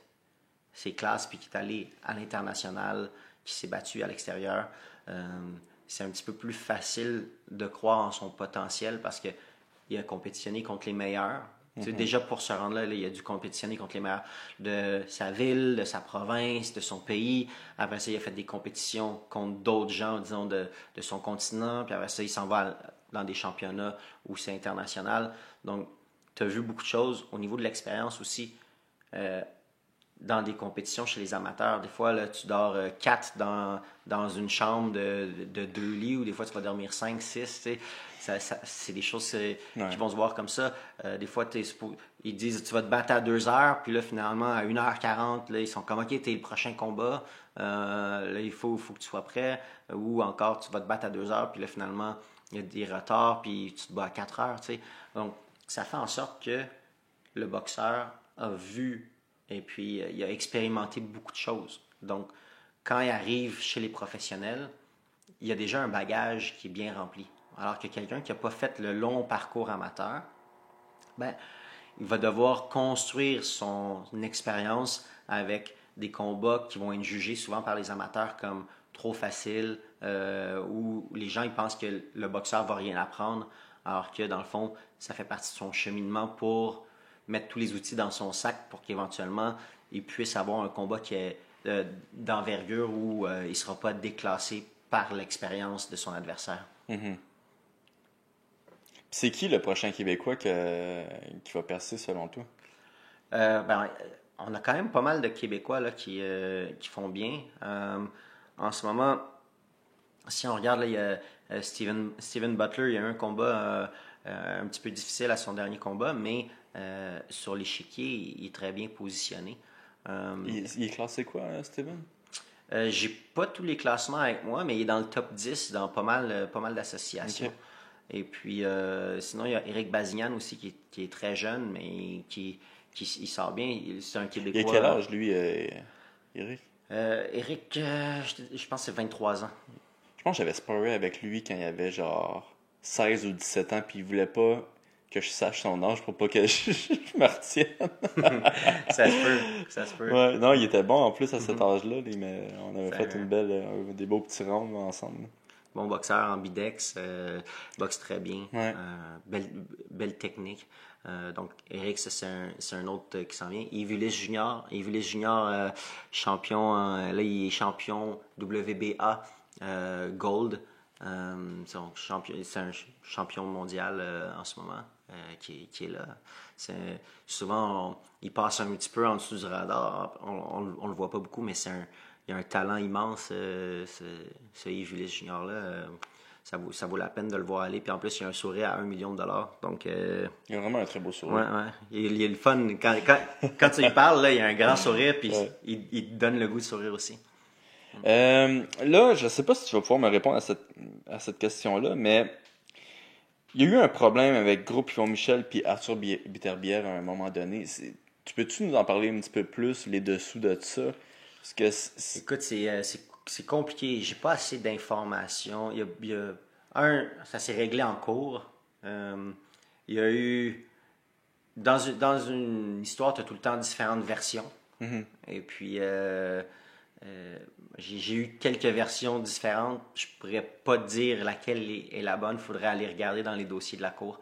ses classes puis qui est allé à l'international, qui s'est battu à l'extérieur, c'est un petit peu plus facile de croire en son potentiel parce qu'il a compétitionné contre les meilleurs. Tu sais, déjà pour se rendre là, il a dû compétitionner contre les meilleurs de sa ville, de sa province, de son pays. Après ça, il a fait des compétitions contre d'autres gens, disons, de son continent. Puis après ça, il s'en va dans des championnats où c'est international. Donc, tu as vu beaucoup de choses. Au niveau de l'expérience aussi, dans des compétitions chez les amateurs, des fois, là, tu dors 4 dans une chambre de 2 lits, ou des fois, tu vas dormir 5, 6, tu sais. C'est des choses qui vont se voir comme ça. Des fois, ils disent tu vas te battre à 2 heures, puis là, finalement, à 1h40, là, ils sont comme OK, t'es le prochain combat, là, il faut que tu sois prêt. Ou encore, tu vas te battre à 2 heures, puis là, finalement, il y a des retards, puis tu te bats à 4 heures, tu sais. Donc, ça fait en sorte que le boxeur a vu et puis il a expérimenté beaucoup de choses. Donc, quand il arrive chez les professionnels, il y a déjà un bagage qui est bien rempli. Alors que quelqu'un qui n'a pas fait le long parcours amateur, ben, il va devoir construire son expérience avec des combats qui vont être jugés souvent par les amateurs comme trop faciles, où les gens ils pensent que le boxeur va rien apprendre, alors que dans le fond, ça fait partie de son cheminement pour mettre tous les outils dans son sac pour qu'éventuellement, il puisse avoir un combat qui est d'envergure où il ne sera pas déclassé par l'expérience de son adversaire. C'est qui le prochain Québécois qui va percer selon toi? On a quand même pas mal de Québécois là, qui font bien. En ce moment, si on regarde, là, il y a Steven Butler, il y a eu un combat un petit peu difficile à son dernier combat, mais sur l'échiquier, il est très bien positionné. Il est classé quoi, Steven? J'ai pas tous les classements avec moi, mais il est dans le top 10 dans pas mal d'associations. Okay. Et puis, sinon, il y a Éric Bazignan aussi qui est très jeune, mais qui il sort bien. C'est un Québécois. Il a quel âge, lui, Éric? Éric, je pense que c'est 23 ans. Je pense que j'avais sparé avec lui quand il avait genre 16 ou 17 ans, puis il voulait pas que je sache son âge pour pas que je me retienne. Ça se peut. Ouais, non, il était bon en plus à cet âge-là, mais on avait fait des beaux petits rounds ensemble. Bon boxeur ambidex, boxe très bien, Ouais. belle technique. Donc, Eric, c'est un autre qui s'en vient. Yves Ulysse Junior, champion, là, il est champion WBA Gold. C'est un champion mondial en ce moment qui est là. Souvent, il passe un petit peu en dessous du radar. On le voit pas beaucoup, mais il y a un talent immense, ce Yves Ulysse Junior-là. ça vaut la peine de le voir aller. Puis en plus, il y a un sourire à $1 million. Donc, Il a vraiment un très beau sourire. ouais. Il est le fun. Quand tu lui parles, là, il y a un grand sourire, puis il te donne le goût de sourire aussi. Là, je sais pas si tu vas pouvoir me répondre à cette question-là, mais il y a eu un problème avec Groupe Yvon Michel puis Arthur Beterbiev à un moment donné. Peux-tu nous en parler un petit peu plus, les dessous de ça? Parce que Écoute, c'est compliqué. J'ai pas assez d'informations. Ça s'est réglé en cours. Il y a eu... Dans une histoire, tu as tout le temps différentes versions. Et puis, j'ai eu quelques versions différentes. Je pourrais pas te dire laquelle est la bonne. Il faudrait aller regarder dans les dossiers de la cour.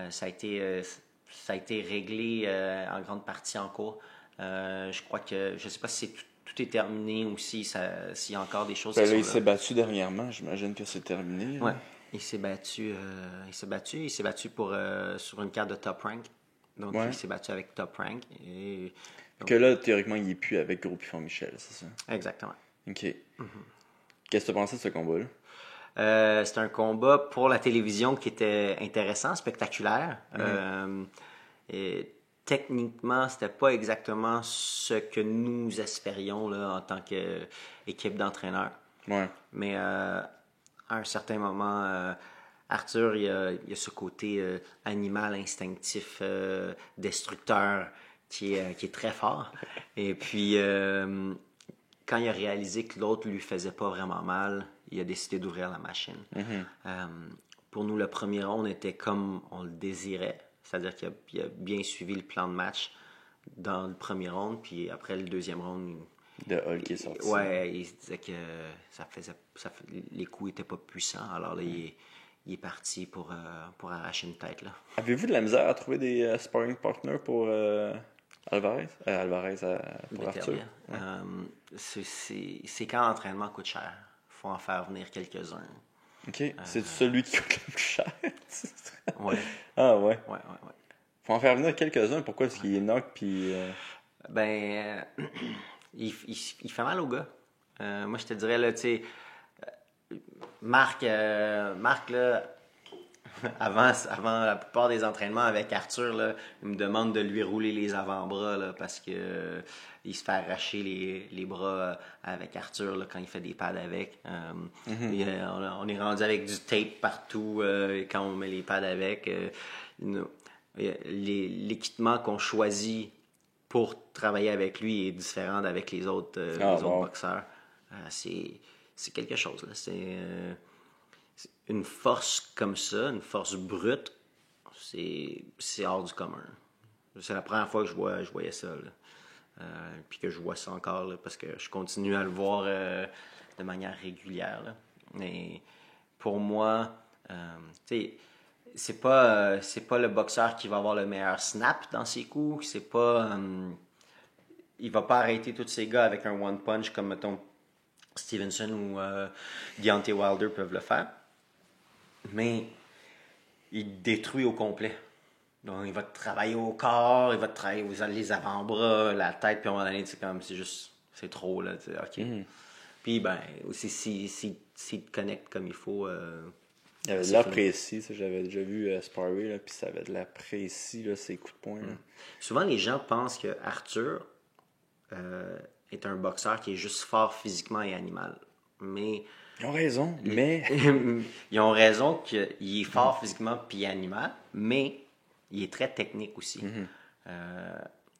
Ça a été réglé en grande partie en cours. Je crois que... Je sais pas si tout est terminé ou s'il y a encore des choses là, il s'est battu dernièrement. J'imagine que c'est terminé. Ouais. Il s'est battu sur une carte de Top Rank. Donc, il s'est battu avec Top Rank. Que là, théoriquement, il n'est plus avec Groupe Yvon Michel, c'est ça? Exactement. OK. Qu'est-ce que tu pensais de ce combat-là? C'était un combat pour la télévision qui était intéressant, spectaculaire. Et techniquement, c'était pas exactement ce que nous espérions là, en tant qu'équipe d'entraîneurs. Ouais. Mais à un certain moment, Arthur, il y a ce côté animal, instinctif, destructeur qui est très fort. Et puis, quand il a réalisé que l'autre lui faisait pas vraiment mal, il a décidé d'ouvrir la machine. Pour nous, le premier round était comme on le désirait. C'est-à-dire qu'il a bien suivi le plan de match dans le premier round, puis après le deuxième round... De Hall qui est sorti. Ouais, il se disait que les coups n'étaient pas puissants. Alors là, il est parti pour arracher une tête. Là. Avez-vous de la misère à trouver des sparring partners pour Alvarez? Pour Arthur? Ouais. C'est quand l'entraînement coûte cher. Il faut en faire venir quelques-uns. OK. C'est celui qui coûte le plus cher? Ouais. Ah ouais? Ouais. Faut en faire venir quelques-uns. Pourquoi? Parce qu'il est knock, puis... il fait mal au gars. Moi, je te dirais, là, tu sais... Marc, là... Avant la plupart des entraînements avec Arthur, là, il me demande de lui rouler les avant-bras là, parce que il se fait arracher les bras avec Arthur là, quand il fait des pads avec. Et, on est rendu avec du tape partout quand on met les pads avec. L'équipement qu'on choisit pour travailler avec lui est différent d'avec les autres boxeurs. C'est quelque chose. Là. C'est une force comme ça, une force brute, c'est hors du commun. C'est la première fois que je voyais ça. Puis que je vois ça encore, là, parce que je continue à le voir de manière régulière. Là. Mais pour moi, c'est pas le boxeur qui va avoir le meilleur snap dans ses coups. C'est pas... il va pas arrêter tous ces gars avec un one punch comme, mettons, Stevenson ou Deontay Wilder peuvent le faire. Mais il détruit au complet. Donc, il va travailler au corps, il va travailler les avant-bras, la tête, puis à un moment donné, c'est trop, là, OK. Puis, aussi, s'il te connecte comme il faut... il avait de l'air précis, ça, j'avais déjà vu sparrer, là, puis ça avait de l'air précis, là, ses coups de poing. Là. Souvent, les gens pensent que Arthur est un boxeur qui est juste fort physiquement et animal. Mais... Ils ont raison, mais... Ils ont raison qu'il est fort physiquement puis animal, mais il est très technique aussi.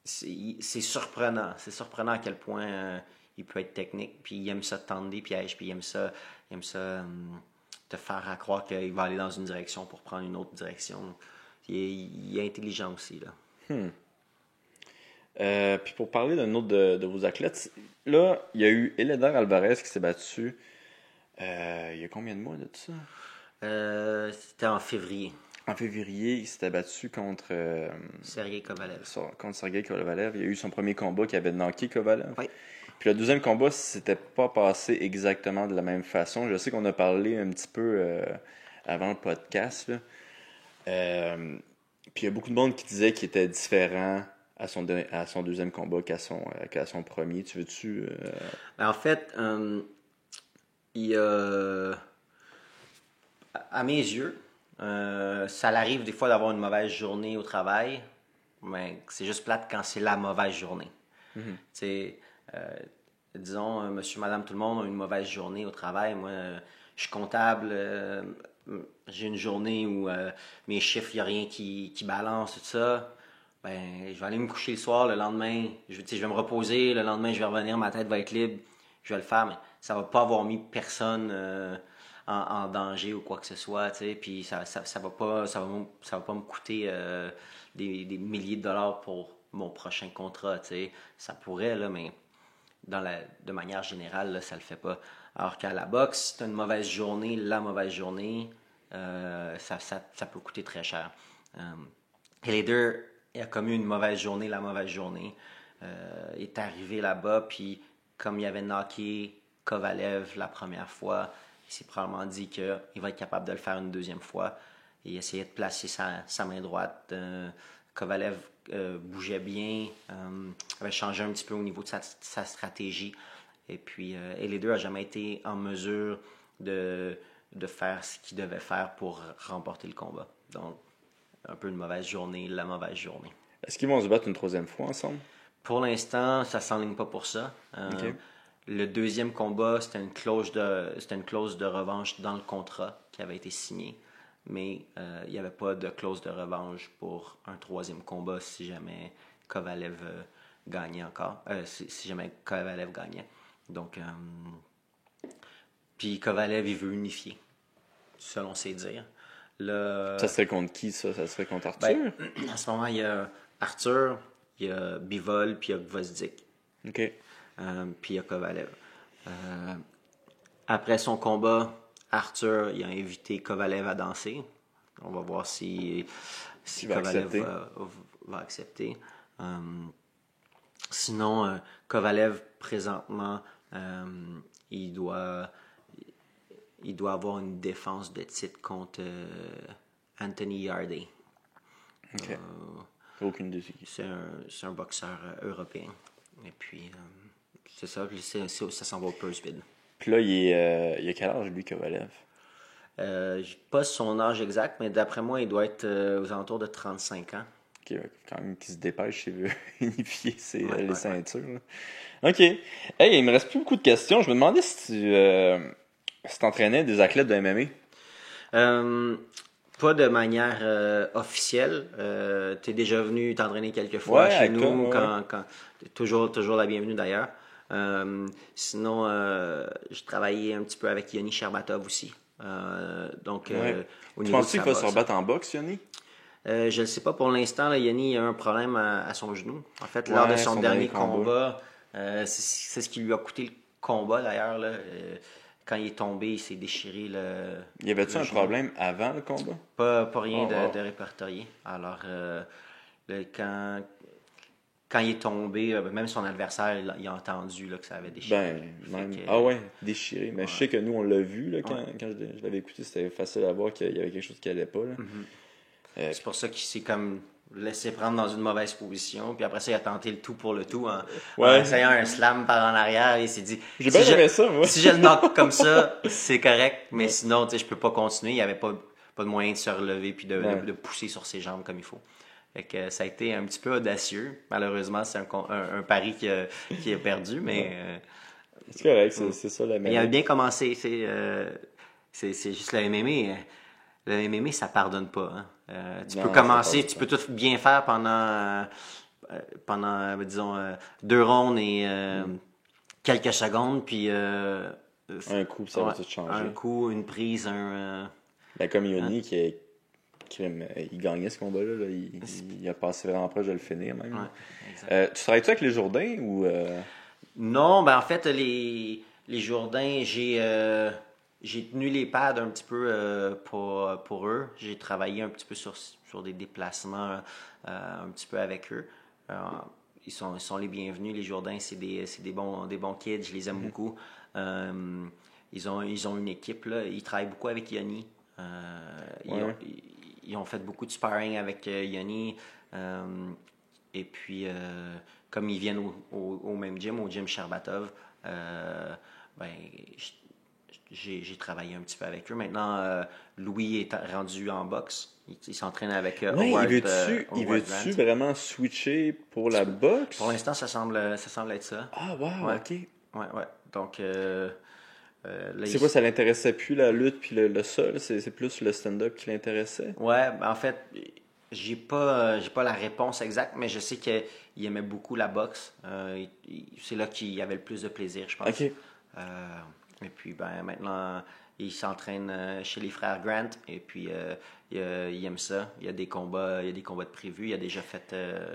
C'est surprenant. C'est surprenant à quel point il peut être technique. Puis il aime ça tendre des pièges, puis il aime ça te faire croire qu'il va aller dans une direction pour prendre une autre direction. Il est intelligent aussi, là. Puis pour parler d'un autre de vos athlètes, là, il y a eu Eleider Alvarez qui s'est battu... il y a combien de mois de ça? C'était en février. En février, il s'était battu contre... Sergei Kovalev. Contre Sergei Kovalev. Il y a eu son premier combat qui avait knocké Kovalev. Oui. Puis le deuxième combat, c'était pas passé exactement de la même façon. Je sais qu'on a parlé un petit peu avant le podcast. Là. Puis il y a beaucoup de monde qui disait qu'il était différent à son deuxième combat qu'à son premier. Tu veux-tu... En fait... il y a... À mes yeux, ça l'arrive des fois d'avoir une mauvaise journée au travail, mais c'est juste plate quand c'est la mauvaise journée. Tu sais, disons, monsieur, madame, tout le monde a une mauvaise journée au travail. Moi, je suis comptable, j'ai une journée où mes chiffres, il n'y a rien qui balance, tout ça. Ben, je vais aller me coucher le soir, le lendemain, je vais me reposer, le lendemain, je vais revenir, ma tête va être libre, je vais le faire, mais ça va pas avoir mis personne en danger ou quoi que ce soit, tu sais, puis ça va pas me coûter des milliers de dollars pour mon prochain contrat, tu sais. Ça pourrait, là, mais de manière générale, là, ça le fait pas. Alors qu'à la boxe, si tu as une mauvaise journée, la mauvaise journée, ça peut coûter très cher. Et les deux, il a commis une mauvaise journée, la mauvaise journée. Il est arrivé là-bas, puis comme il avait knocké Kovalev la première fois, il s'est probablement dit qu'il va être capable de le faire une deuxième fois. Il essayait de placer sa main droite. Kovalev bougeait bien, avait changé un petit peu au niveau de sa stratégie. Et puis, et les deux n'ont jamais été en mesure de faire ce qu'ils devaient faire pour remporter le combat. Donc, un peu une mauvaise journée, la mauvaise journée. Est-ce qu'ils vont se battre une troisième fois ensemble? Pour l'instant, ça ne s'enligne pas pour ça. Ok. Le deuxième combat, c'était une clause de revanche dans le contrat qui avait été signé. Mais il n'y avait pas de clause de revanche pour un troisième combat si jamais Kovalev gagnait encore. Si jamais Kovalev gagnait. Donc, puis Kovalev, il veut unifier, selon ses dires. Ça serait contre qui, ça? Ça serait contre Arthur? Ben, en ce moment, il y a Arthur, il y a Bivol, puis il y a Gvozdyk. OK. Puis il y a Kovalev. Après son combat, Arthur il a invité Kovalev à danser. On va voir si Kovalev va accepter. Sinon, Kovalev, présentement, il doit avoir une défense de titre contre Anthony Yarde. OK. Aucune idée. C'est un boxeur européen. Et puis, c'est ça. Puis ça s'en va au purse bid. Puis là, il a quel âge, lui, Kovalev? Je n'ai pas son âge exact, mais d'après moi, il doit être aux alentours de 35 ans. OK, quand même qu'il se dépêche s'il veut unifier les ceintures. Ouais. OK. Hey, il me reste plus beaucoup de questions. Je me demandais si tu t'entraînais des athlètes de MMA. Pas de manière officielle. Tu es déjà venu t'entraîner quelques fois chez nous. T'es toujours la bienvenue d'ailleurs. Sinon, je travaillais un petit peu avec Yoni Sherbatov aussi. Donc, au Tu niveau penses qu'il va se rebattre en boxe, Yoni? Je ne sais pas pour l'instant. Là, Yoni a un problème à son genou. En fait, lors de son dernier combat, c'est ce qui lui a coûté le combat d'ailleurs. Quand il est tombé, il s'est déchiré le. Y avait-tu un problème avant le combat? Pas rien de répertorié. Alors, quand il est tombé, même son adversaire, il a entendu là, que ça avait déchiré. Déchiré. Mais je sais que nous, on l'a vu là, quand je l'avais écouté, c'était facile à voir qu'il y avait quelque chose qui allait pas. Là. C'est pour ça qu'il s'est comme laissé prendre dans une mauvaise position. Puis après ça, il a tenté le tout pour le tout. En essayant un slam par en arrière, il s'est dit... J'ai bien aimé ça, moi. Si je le knock comme ça, c'est correct. Mais sinon, je peux pas continuer. Il n'y avait pas de moyen de se relever puis de pousser sur ses jambes comme il faut. Fait que ça a été un petit peu audacieux. Malheureusement, c'est un pari qui a perdu, mais... c'est correct, c'est ça la même. Il a bien commencé. C'est juste le MMA. Le MMA, ça pardonne pas. Hein. Tu peux commencer, tu peux tout bien faire pendant disons, 2 rondes et quelques secondes, puis... un coup, ça va tout changer. Un coup, une prise, comme Yoni il gagnait ce combat-là. Là. Il a passé vraiment proche de le finir, même. Ouais, tu travailles-tu avec les Jourdains ou... Non, en fait, les Jourdains, j'ai tenu les pads un petit peu pour eux. J'ai travaillé un petit peu sur des déplacements un petit peu avec eux. Ils sont les bienvenus. Les Jourdains, c'est des bons kids. Je les aime beaucoup. Ils ont une équipe. Là. Ils travaillent beaucoup avec Yoni. Ils ont fait beaucoup de sparring avec Yoni. Et puis, comme ils viennent au même gym, au gym Sherbatov, j'ai travaillé un petit peu avec eux. Maintenant, Louis est rendu en boxe. Il s'entraîne avec Ouais, Howard, il Howard veut-tu Grant. vraiment switcher pour la boxe? Pour l'instant, ça semble être ça. Ah, wow, Ouais. ok. Ouais. Donc, là, C'est quoi, ça l'intéressait plus la lutte puis le sol? C'est plus le stand-up qui l'intéressait? Ouais, ben, en fait, j'ai pas la réponse exacte, mais je sais qu'il aimait beaucoup la boxe. C'est là qu'il avait le plus de plaisir, je pense. Ok. Et puis, ben, maintenant, il s'entraîne chez les frères Grant, et puis il aime ça. Il y a des combats de prévus. Il a déjà fait.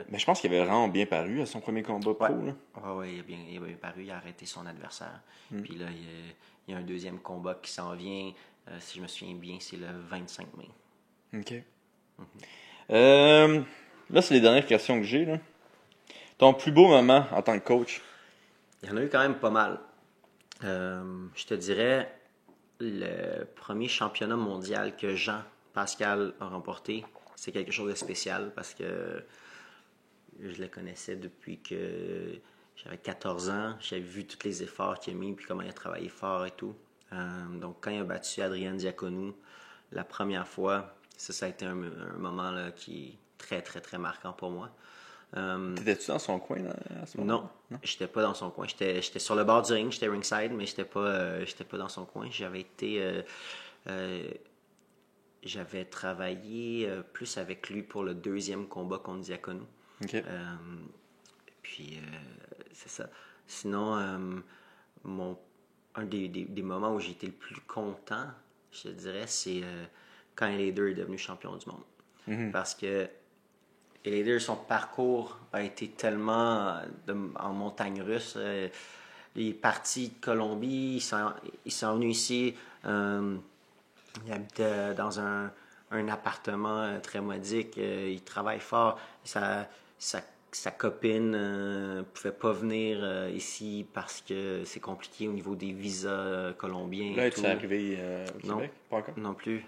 Mais je pense qu'il avait vraiment bien paru à son premier combat pro. Ouais. Là. Ouais, il a bien paru. Il a arrêté son adversaire. Puis là, il y a un deuxième combat qui s'en vient. Si je me souviens bien, c'est le 25 mai. Ok. Là, c'est les dernières questions que j'ai. Là. Ton plus beau moment en tant que coach? Il y en a eu quand même pas mal. Je te dirais, le premier championnat mondial que Jean Pascal a remporté, c'est quelque chose de spécial parce que je le connaissais depuis que j'avais 14 ans. J'avais vu tous les efforts qu'il a mis puis comment il a travaillé fort et tout. Donc, quand il a battu Adrian Diaconou la première fois, ça a été un moment là, qui est très, très, très marquant pour moi. T'étais-tu dans son coin là, à ce moment-là? Non, j'étais pas dans son coin. J'étais sur le bord du ring, j'étais ringside, mais j'étais pas dans son coin. J'avais travaillé plus avec lui pour le deuxième combat contre Diaconou. Ok. C'est ça. Sinon, un des moments où j'ai été le plus content, je te dirais, c'est quand Eleider est devenu champion du monde. Parce que Eleider, son parcours a été tellement en montagne russe. Il est parti de Colombie, il s'est venu ici. Il habite dans un appartement très modique. Il travaille fort. Sa copine ne pouvait pas venir ici parce que c'est compliqué au niveau des visas colombiens. Là, et tout. es-tu arrivé au Non, Québec? Pas encore? non plus.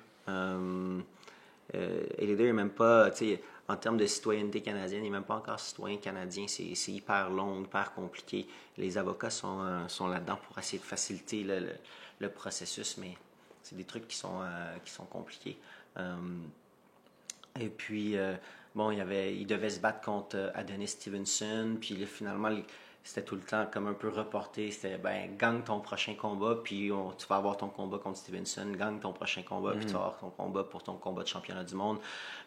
Eleider n'est même pas, tu sais, en termes de citoyenneté canadienne, il n'est même pas encore citoyen canadien. C'est hyper long, hyper compliqué. Les avocats sont là-dedans pour essayer de faciliter le processus, mais c'est des trucs qui sont compliqués. Et puis, bon, il devait se battre contre Adonis Stevenson, puis là, finalement, c'était tout le temps comme un peu reporté. C'était, ben, gagne ton prochain combat, puis tu vas avoir ton combat contre Stevenson, gagne ton prochain combat, puis tu vas avoir ton combat pour ton combat de championnat du monde.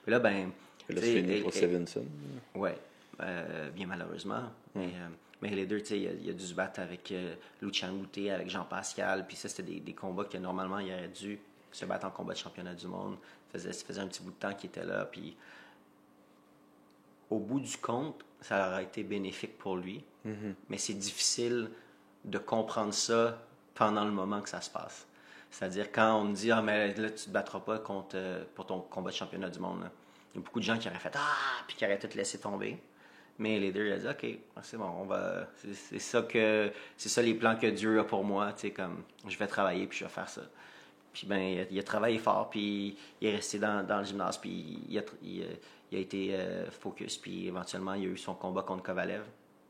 Puis là, ben... Là, c'est fini pour Stevenson. Ouais, bien malheureusement. Mais les deux, tu sais, il a dû se battre avec Luchan Bouté, avec Jean Pascal, puis ça, c'était des combats que normalement, il aurait dû se battre en combat de championnat du monde. Ça faisait un petit bout de temps qu'il était là, puis au bout du compte, ça aurait été bénéfique pour lui, mais c'est difficile de comprendre ça pendant le moment que ça se passe. C'est-à-dire quand on me dit « Ah, mais là, tu te battras pas pour ton combat de championnat du monde. » Il y a beaucoup de gens qui auraient fait « Ah! » puis qui auraient tout laissé tomber. Mais les deux, ils ont dit « OK, c'est bon, on va... C'est ça les plans que Dieu a pour moi, tu sais, comme je vais travailler puis je vais faire ça. » Puis ben, il a travaillé fort, puis il est resté dans le gymnase, puis il a été focus, puis éventuellement, il a eu son combat contre Kovalev.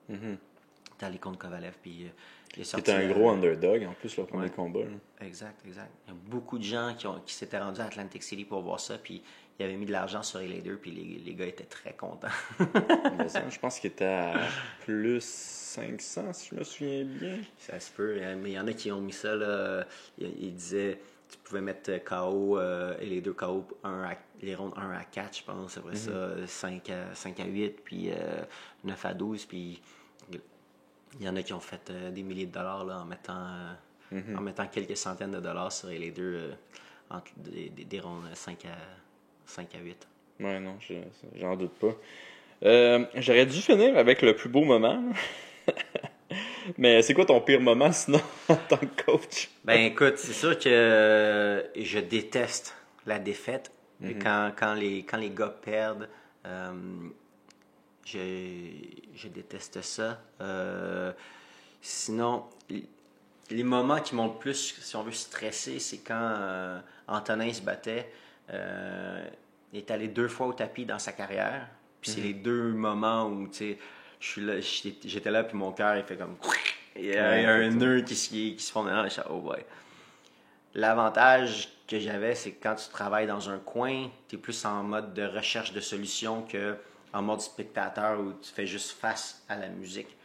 Il est allé contre Kovalev, puis il est sorti... C'était un gros underdog, en plus, le premier combat. Là. Exact. Il y a beaucoup de gens qui s'étaient rendus à Atlantic City pour voir ça, puis il avait mis de l'argent sur Eleider, puis les gars étaient très contents. Je pense qu'il était à plus 500, si je me souviens bien. Ça se peut, mais il y en a qui ont mis ça, là. Ils disaient... Tu pouvais mettre KO et les deux KO les rondes 1 à 4, je pense. Après ça, 5 à 8, puis 9 à 12. Puis il y en a qui ont fait des milliers de dollars là, en mettant quelques centaines de dollars sur les deux entre des rondes 5 à 8. Ouais, non, j'en doute pas. J'aurais dû finir avec le plus beau moment. Mais c'est quoi ton pire moment sinon en tant que coach? Ben écoute, c'est sûr que je déteste la défaite. Quand les gars perdent, je déteste ça. Sinon, les moments qui m'ont le plus, si on veut, stressé, c'est quand Antonin se battait. Il est allé 2 fois au tapis dans sa carrière. Puis c'est les 2 moments où, tu sais, j'étais là, puis mon cœur, il fait comme... Il y a un nœud qui se fond dedans, oh ouais. l'avantage que j'avais, c'est que quand tu travailles dans un coin, tu es plus en mode de recherche de solutions que en mode spectateur où tu fais juste face à la musique.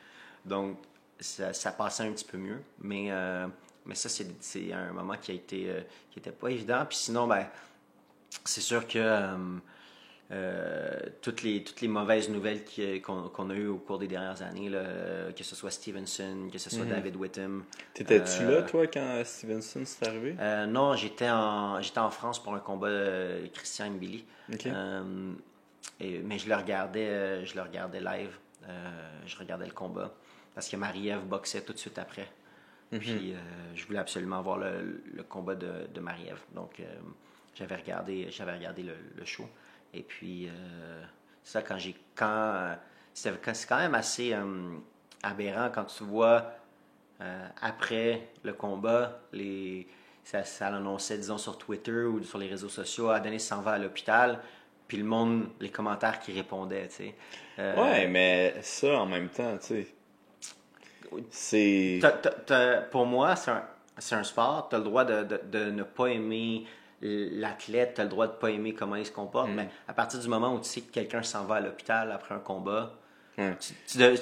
Donc, ça passait un petit peu mieux. Mais ça, c'est un moment qui était pas évident. Puis sinon, ben, c'est sûr que toutes les mauvaises nouvelles qu'on a eues au cours des dernières années, là, que ce soit Stevenson, que ce soit David Whittam. T'étais-tu là, toi, quand Stevenson s'est arrivé? Non, j'étais en France pour un combat de Christian Mbili. Okay. Mais je le regardais live. Je regardais le combat parce que Marie-Ève boxait tout de suite après. Puis je voulais absolument voir le combat de Marie-Ève. Donc j'avais regardé le show. Et puis ça, c'est quand même assez aberrant quand tu vois après le combat, ça l'annonçait, disons, sur Twitter ou sur les réseaux sociaux, Adonis s'en va à l'hôpital, puis le monde, les commentaires qui répondaient, tu sais. Ouais, mais ça, en même temps, tu sais, c'est... Pour moi, c'est un sport, tu as le droit de ne pas aimer l'athlète, tu as le droit de ne pas aimer comment il se comporte, mais à partir du moment où tu sais que quelqu'un s'en va à l'hôpital après un combat... Ouais. Moi,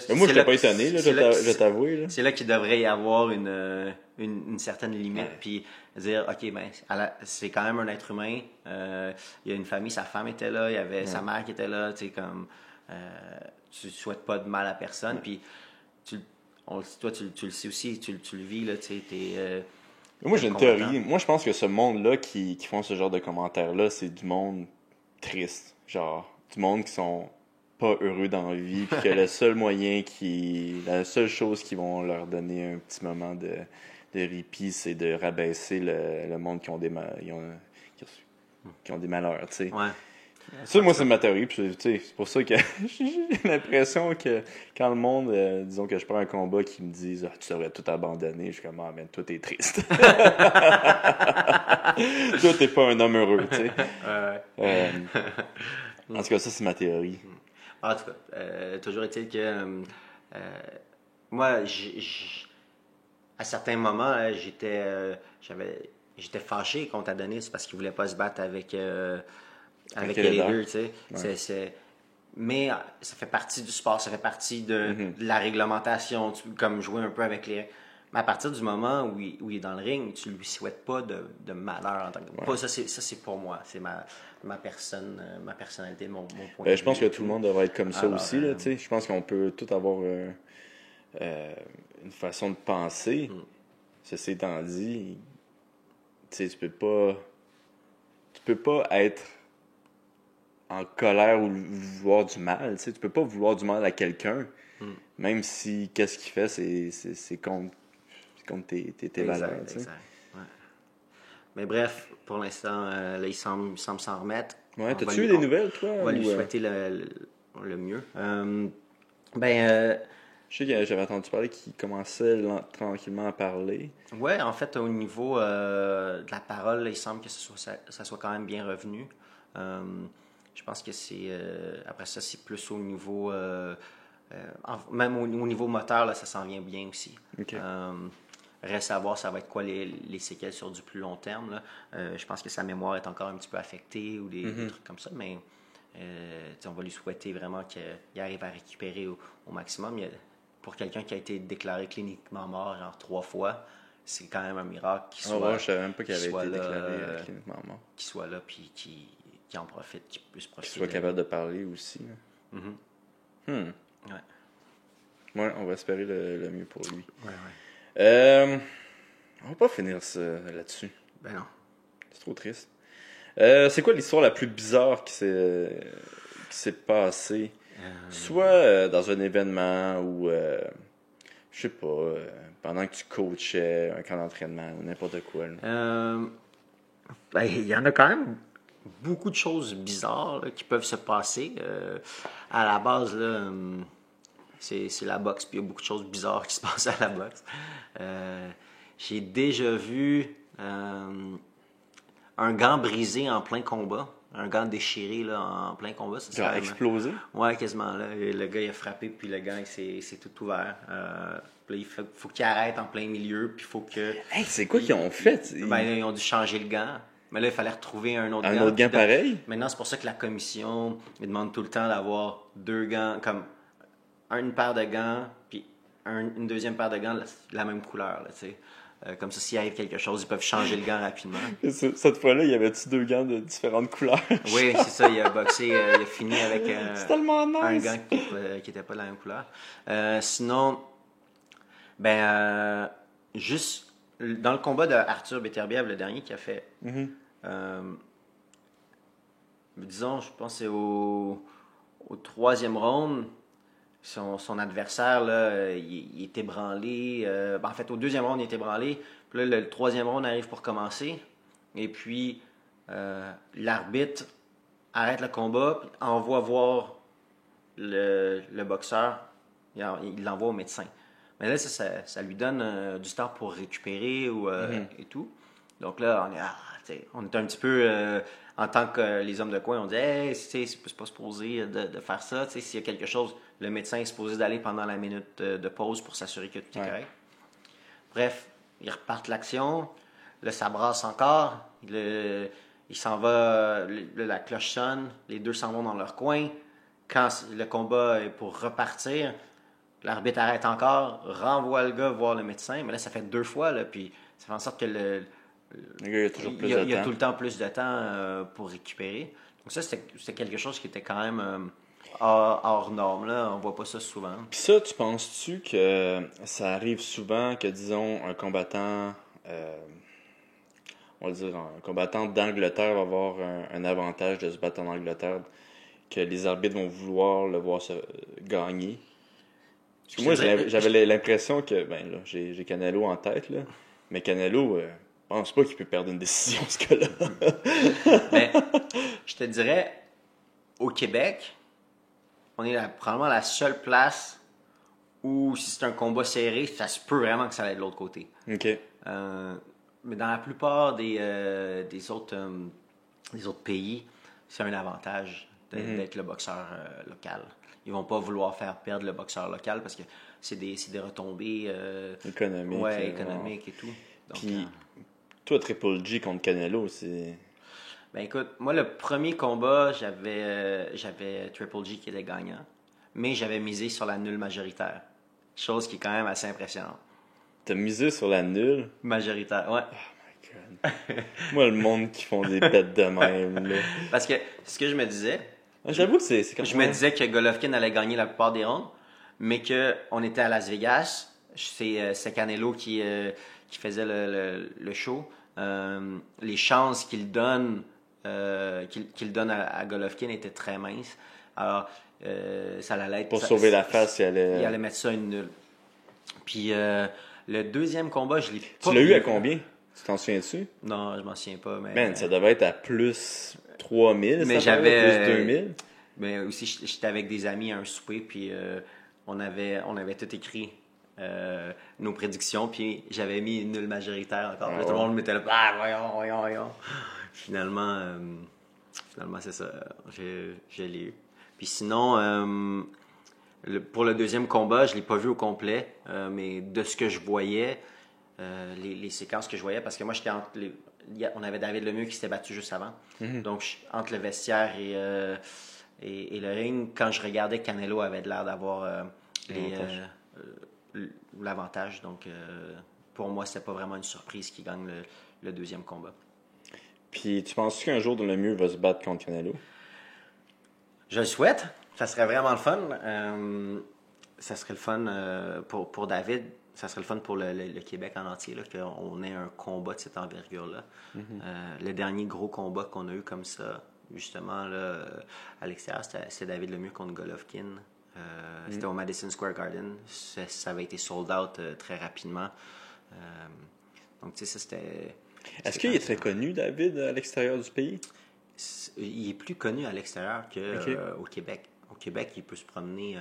je n'étais pas étonné, là, je vais t'avouer. C'est là qu'il devrait y avoir une certaine limite, puis dire, OK, ben, c'est quand même un être humain, il y a une famille, sa femme était là, il y avait sa mère qui était là, tu sais, comme, tu souhaites pas de mal à personne, puis toi, tu le sais aussi, tu le vis, là, tu sais, moi, j'ai une théorie. Moi, je pense que ce monde-là qui font ce genre de commentaires-là, c'est du monde triste. Genre, du monde qui sont pas heureux dans la vie, puis que le seul moyen la seule chose qui vont leur donner un petit moment de répit, c'est de rabaisser le monde qui ont des malheurs, tu sais. Ouais. Ça, moi, c'est ma théorie, puis c'est pour ça que j'ai l'impression que quand le monde, disons que je prends un combat qui me disent « tu devrais tout abandonner », je suis comme « ah, mais toi, t'es triste. » Toi, t'es pas un homme heureux, tu sais. En tout cas, ça, c'est ma théorie. En tout cas, toujours est-il que moi, à certains moments, là, j'étais fâché contre Adonis parce qu'il voulait pas se battre avec Ellider, tu sais. Ouais. Mais ça fait partie du sport, ça fait partie de la réglementation, comme jouer un peu avec les... Mais à partir du moment où il est dans le ring, tu lui souhaites pas de malheur en tant que... Ouais. Ça, c'est pour moi, c'est ma personnalité, mon point de vue. Je pense que tout le monde devrait être comme ça aussi, là, tu sais. Je pense qu'on peut tout avoir une façon de penser. Ceci étant dit, tu sais, tu peux pas être en colère ou vouloir du mal, tu sais. Tu peux pas vouloir du mal à quelqu'un, même si qu'est-ce qu'il fait, c'est contre tes valeurs, tu sais. Ouais. Mais bref, pour l'instant, là, il semble s'en remettre. Ouais, t'as-tu eu des nouvelles, toi? On va lui souhaiter le mieux. Je sais que j'avais entendu parler qu'il commençait tranquillement à parler. Ouais, en fait, au niveau de la parole, là, il semble que ça soit quand même bien revenu. Je pense que c'est... après ça, c'est plus au niveau... même au niveau moteur, là, ça s'en vient bien aussi. Okay. Reste à voir, ça va être quoi les séquelles sur du plus long terme. Là. Je pense que sa mémoire est encore un petit peu affectée ou des trucs comme ça, mais on va lui souhaiter vraiment qu'il arrive à récupérer au maximum. Pour quelqu'un qui a été déclaré cliniquement mort genre 3 fois, c'est quand même un miracle qu'il soit, je savais même pas qu'il avait été déclaré cliniquement mort. Qu'il soit là, puis qu'il en profite, qu'il puisse profiter. Qu'il soit capable de parler aussi. Ouais. Ouais, on va espérer le mieux pour lui. Ouais. On va pas finir ça là-dessus. Ben non. C'est trop triste. C'est quoi l'histoire la plus bizarre qui s'est passée? Soit dans un événement ou, je sais pas, pendant que tu coachais un camp d'entraînement ou n'importe quoi. Il y en a quand même beaucoup de choses bizarres là, qui peuvent se passer. À la base, là, c'est la boxe, puis il y a beaucoup de choses bizarres qui se passent à la boxe. J'ai déjà vu un gant brisé en plein combat. un gant déchiré là, en plein combat. Ça, Genre carrément... explosé. Ouais, quasiment. Là. Et le gars, il a frappé, puis le gant, il s'est tout ouvert. Puis là, faut qu'il arrête en plein milieu, puis il faut que... Hey, c'est quoi qu'ils ont fait? Ben, ils ont dû changer le gant. Mais là, il fallait retrouver un autre gant. Un autre gant pareil? Maintenant, c'est pour ça que la commission il demande tout le temps d'avoir 2 gants, comme une paire de gants, puis une deuxième paire de gants, la même couleur. Là, comme ça, s'il arrive quelque chose, ils peuvent changer le gant rapidement. Cette fois-là, il y avait-tu 2 gants de différentes couleurs? Oui, c'est ça. Il a boxé, il a fini avec c'est tellement un nice! gant qui n'était pas de la même couleur. Sinon, juste dans le combat de Arthur Beterbiev, le dernier qui a fait, disons, je pense que c'est au 3e round, son adversaire, là, il est ébranlé. En fait, au 2e round, il est ébranlé. Puis là, le 3e round arrive pour commencer. Et puis, l'arbitre arrête le combat, puis envoie voir le boxeur. Il l'envoie au médecin. Mais là, ça lui donne du temps pour récupérer et tout. Donc là, on est un petit peu... en tant que les hommes de coin, on dit « Hey, c'est pas supposé de faire ça. S'il y a quelque chose, le médecin est supposé d'aller pendant la minute de pause pour s'assurer que tout est correct. » Bref, ils repartent l'action. Là, ça brasse encore. Il s'en va, la cloche sonne. Les deux s'en vont dans leur coin. Quand le combat est pour repartir, l'arbitre arrête encore, renvoie le gars voir le médecin. Mais là, ça fait 2 fois. Là, puis ça fait en sorte que le gars, il y a toujours plus de temps. Il y a tout le temps plus de temps pour récupérer. Donc ça, c'était quelque chose qui était quand même hors norme. Là. On voit pas ça souvent. Puis ça, tu penses-tu que ça arrive souvent que, disons, un combattant, on va dire, un combattant d'Angleterre va avoir un avantage de se battre en Angleterre, que les arbitres vont vouloir le voir se gagner? Parce que moi, j'avais l'impression que, ben là, j'ai Canelo en tête, là, mais Canelo... Je pense pas qu'il peut perdre une décision, ce cas-là. Mais je te dirais, au Québec, on est probablement la seule place où, si c'est un combat serré, ça se peut vraiment que ça aille de l'autre côté. OK. Mais dans la plupart des autres pays, c'est un avantage d'être le boxeur local. Ils vont pas vouloir faire perdre le boxeur local parce que c'est des retombées économiques et tout. Donc, puis, toi, Triple G contre Canelo, c'est... Ben écoute, moi, le premier combat, j'avais Triple G qui était gagnant, mais j'avais misé sur la nulle majoritaire. Chose qui est quand même assez impressionnante. T'as misé sur la nulle? Majoritaire, ouais. Oh my God. Moi, le monde qui font des bêtes de même, là. Parce que ce que je me disais... J'avoue que c'est comme je me disais que Golovkin allait gagner la plupart des rounds, mais qu'on était à Las Vegas. C'est Canelo qui faisait le show. Les chances qu'il donne à Golovkin étaient très minces. Alors, ça allait être... Pour sauver la face, il allait mettre ça une nulle. Puis, le deuxième combat, je l'ai pas... Tu l'as eu à combien? Tu t'en souviens-tu? Non, je m'en souviens pas. Mais, Man, ça devait être à plus 3000, mais ça j'avais plus 2000. Mais aussi, j'étais avec des amis à un souper, puis on avait tout écrit nos prédictions, puis j'avais mis une nulle majoritaire encore. Là, tout le monde mettait là, voyons. Finalement, c'est ça. Je l'ai eu. Puis sinon, pour le deuxième combat, je l'ai pas vu au complet, mais de ce que je voyais, les séquences que je voyais, parce que moi, j'étais entre on avait David Lemieux qui s'était battu juste avant. Donc, entre le vestiaire et le ring, quand je regardais, Canelo avait l'air d'avoir l'avantage. Donc, pour moi, c'était pas vraiment une surprise qu'il gagne le deuxième combat. Puis, tu penses qu'un jour, Lemieux va se battre contre Canelo? Je le souhaite. Ça serait vraiment le fun. Ça serait le fun pour David. Ça serait le fun pour le Québec en entier, là, qu'on ait un combat de cette envergure-là. Le dernier gros combat qu'on a eu comme ça, justement, là, à l'extérieur, c'était David Lemieux contre Golovkin. C'était au Madison Square Garden. Ça avait été sold out très rapidement. Donc, tu sais, ça, c'était... Est-ce qu'il est très connu, David, à l'extérieur du pays? Il est plus connu à l'extérieur qu'au Québec. Au Québec, il peut se promener...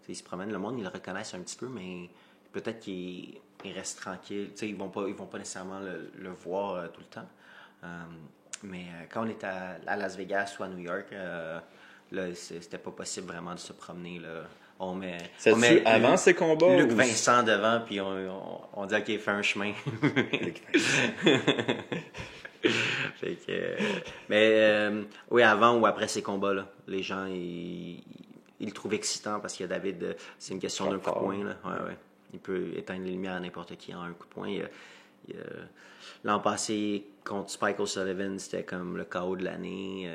il se promène, le monde, ils le reconnaissent un petit peu, mais... Peut-être qu'il reste tranquille. T'sais, ils vont pas nécessairement le voir tout le temps. Mais quand on était à Las Vegas ou à New York, là, c'était pas possible vraiment de se promener. Là. On met avant ces combats? Luc Vincent devant, puis on dit OK, fais un chemin. Fait que, mais oui, avant ou après ces combats-là, les gens ils le trouvent excitant parce que David, c'est une question d'un coup de poing. Là. Ouais. Il peut éteindre les lumières à n'importe qui en un coup de poing. L'an passé, contre Spike O'Sullivan, c'était comme le KO de l'année.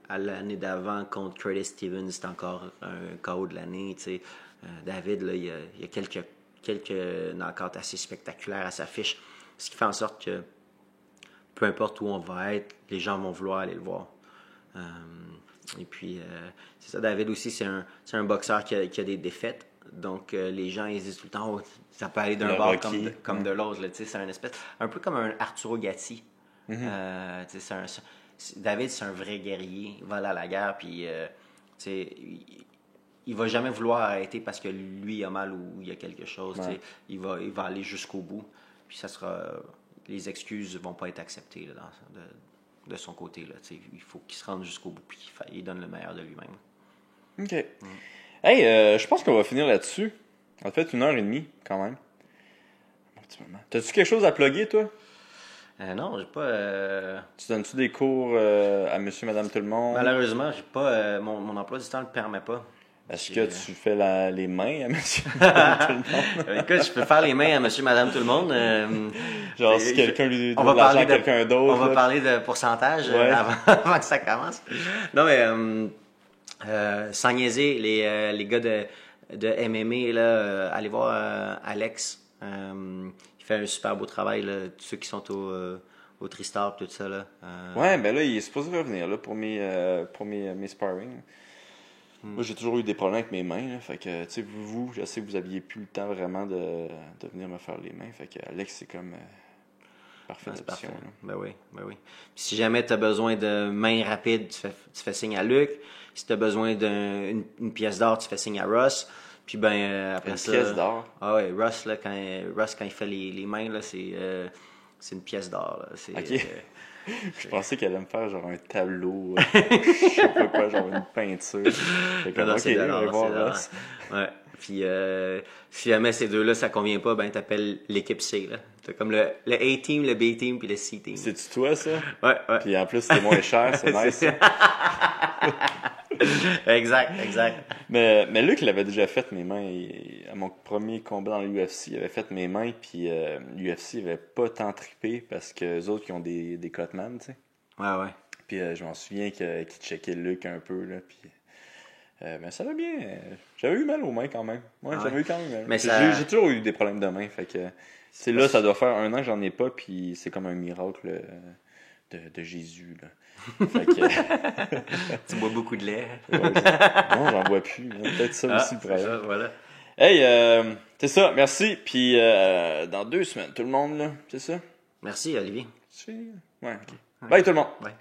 À l'année d'avant, contre Curtis Stevens, c'était encore un KO de l'année. David, là, il y a quelques knockouts assez spectaculaires à sa fiche. Ce qui fait en sorte que peu importe où on va être, les gens vont vouloir aller le voir. Et puis, c'est ça, David aussi, c'est un boxeur qui a des défaites. Donc, les gens, ils disent tout le temps, ça peut aller d'un bord comme de l'autre. C'est un espèce, un peu comme un Arturo Gatti. David, c'est un vrai guerrier. Il va aller à la guerre, puis il va jamais vouloir arrêter parce que lui, il a mal ou il y a quelque chose. Ouais. Il va aller jusqu'au bout. Puis ça sera... Les excuses vont pas être acceptées là, de son côté. Là, il faut qu'il se rende jusqu'au bout et qu'il donne le meilleur de lui-même. OK. Hey, je pense qu'on va finir là-dessus. On a fait 1h30 quand même. Un petit moment. T'as-tu quelque chose à plugger, toi? Non, j'ai pas... Tu donnes-tu des cours à monsieur, madame, tout le monde? Malheureusement, j'ai pas... mon emploi du temps ne le permet pas. Est-ce que tu fais les mains à monsieur, madame, tout le monde? Écoute, je peux faire les mains à monsieur, madame, tout le monde. Genre, si quelqu'un lui donne l'argent à quelqu'un d'autre. On va parler de pourcentage avant que ça commence. Non, mais sans niaiser, les gars de MMA, là, allez voir Alex. Il fait un super beau travail, là, tous ceux qui sont au Tristar tout ça. Là. Ouais, ben là, il est supposé revenir là, pour mes sparring. Moi, j'ai toujours eu des problèmes avec mes mains. Là, fait que, tu sais, vous, je sais que vous aviez plus le temps vraiment de venir me faire les mains. Fait que Alex, c'est comme parfaite option. Parfait. Ben oui. Puis si jamais tu as besoin de mains rapides, tu fais signe à Luc. Si tu as besoin d'une pièce d'or, tu fais signe à Russ. Puis après ça... Une pièce d'or? Ah ouais, Russ, là, quand il fait les mains, là, c'est une pièce d'or. Là. OK. Je pensais qu'elle allait me faire genre un tableau, je sais pas quoi, genre une peinture. C'est Russ. Ouais. Puis si jamais ces deux-là, ça convient pas, ben t'appelles l'équipe C. Là. T'as comme le A-team, le B-team, puis le C-team. C'est-tu toi, ça? Ouais. Puis en plus, c'est moins cher, c'est nice. Exact. Mais Luc, il avait déjà fait mes mains. À mon premier combat dans l'UFC, il avait fait mes mains, puis l'UFC avait pas tant trippé parce que les autres qui ont des cutman, tu sais. Ouais. Puis je m'en souviens qu'il checkait Luc un peu, là, puis... mais ça va bien. J'avais eu mal aux mains quand même. Ouais, j'avais eu quand même mal. Mais j'ai toujours eu des problèmes de mains, fait que... C'est là, ça doit faire 1 an que j'en ai pas, puis c'est comme un miracle de Jésus, là. Fait que... Tu bois beaucoup de lait. Ouais, non, j'en bois plus. Peut-être ça aussi le problème. Ça, voilà. Hey, c'est ça, merci. Puis dans 2 semaines, tout le monde, là, c'est ça? Merci, Olivier. Ouais, ok. Bye tout le monde. Bye.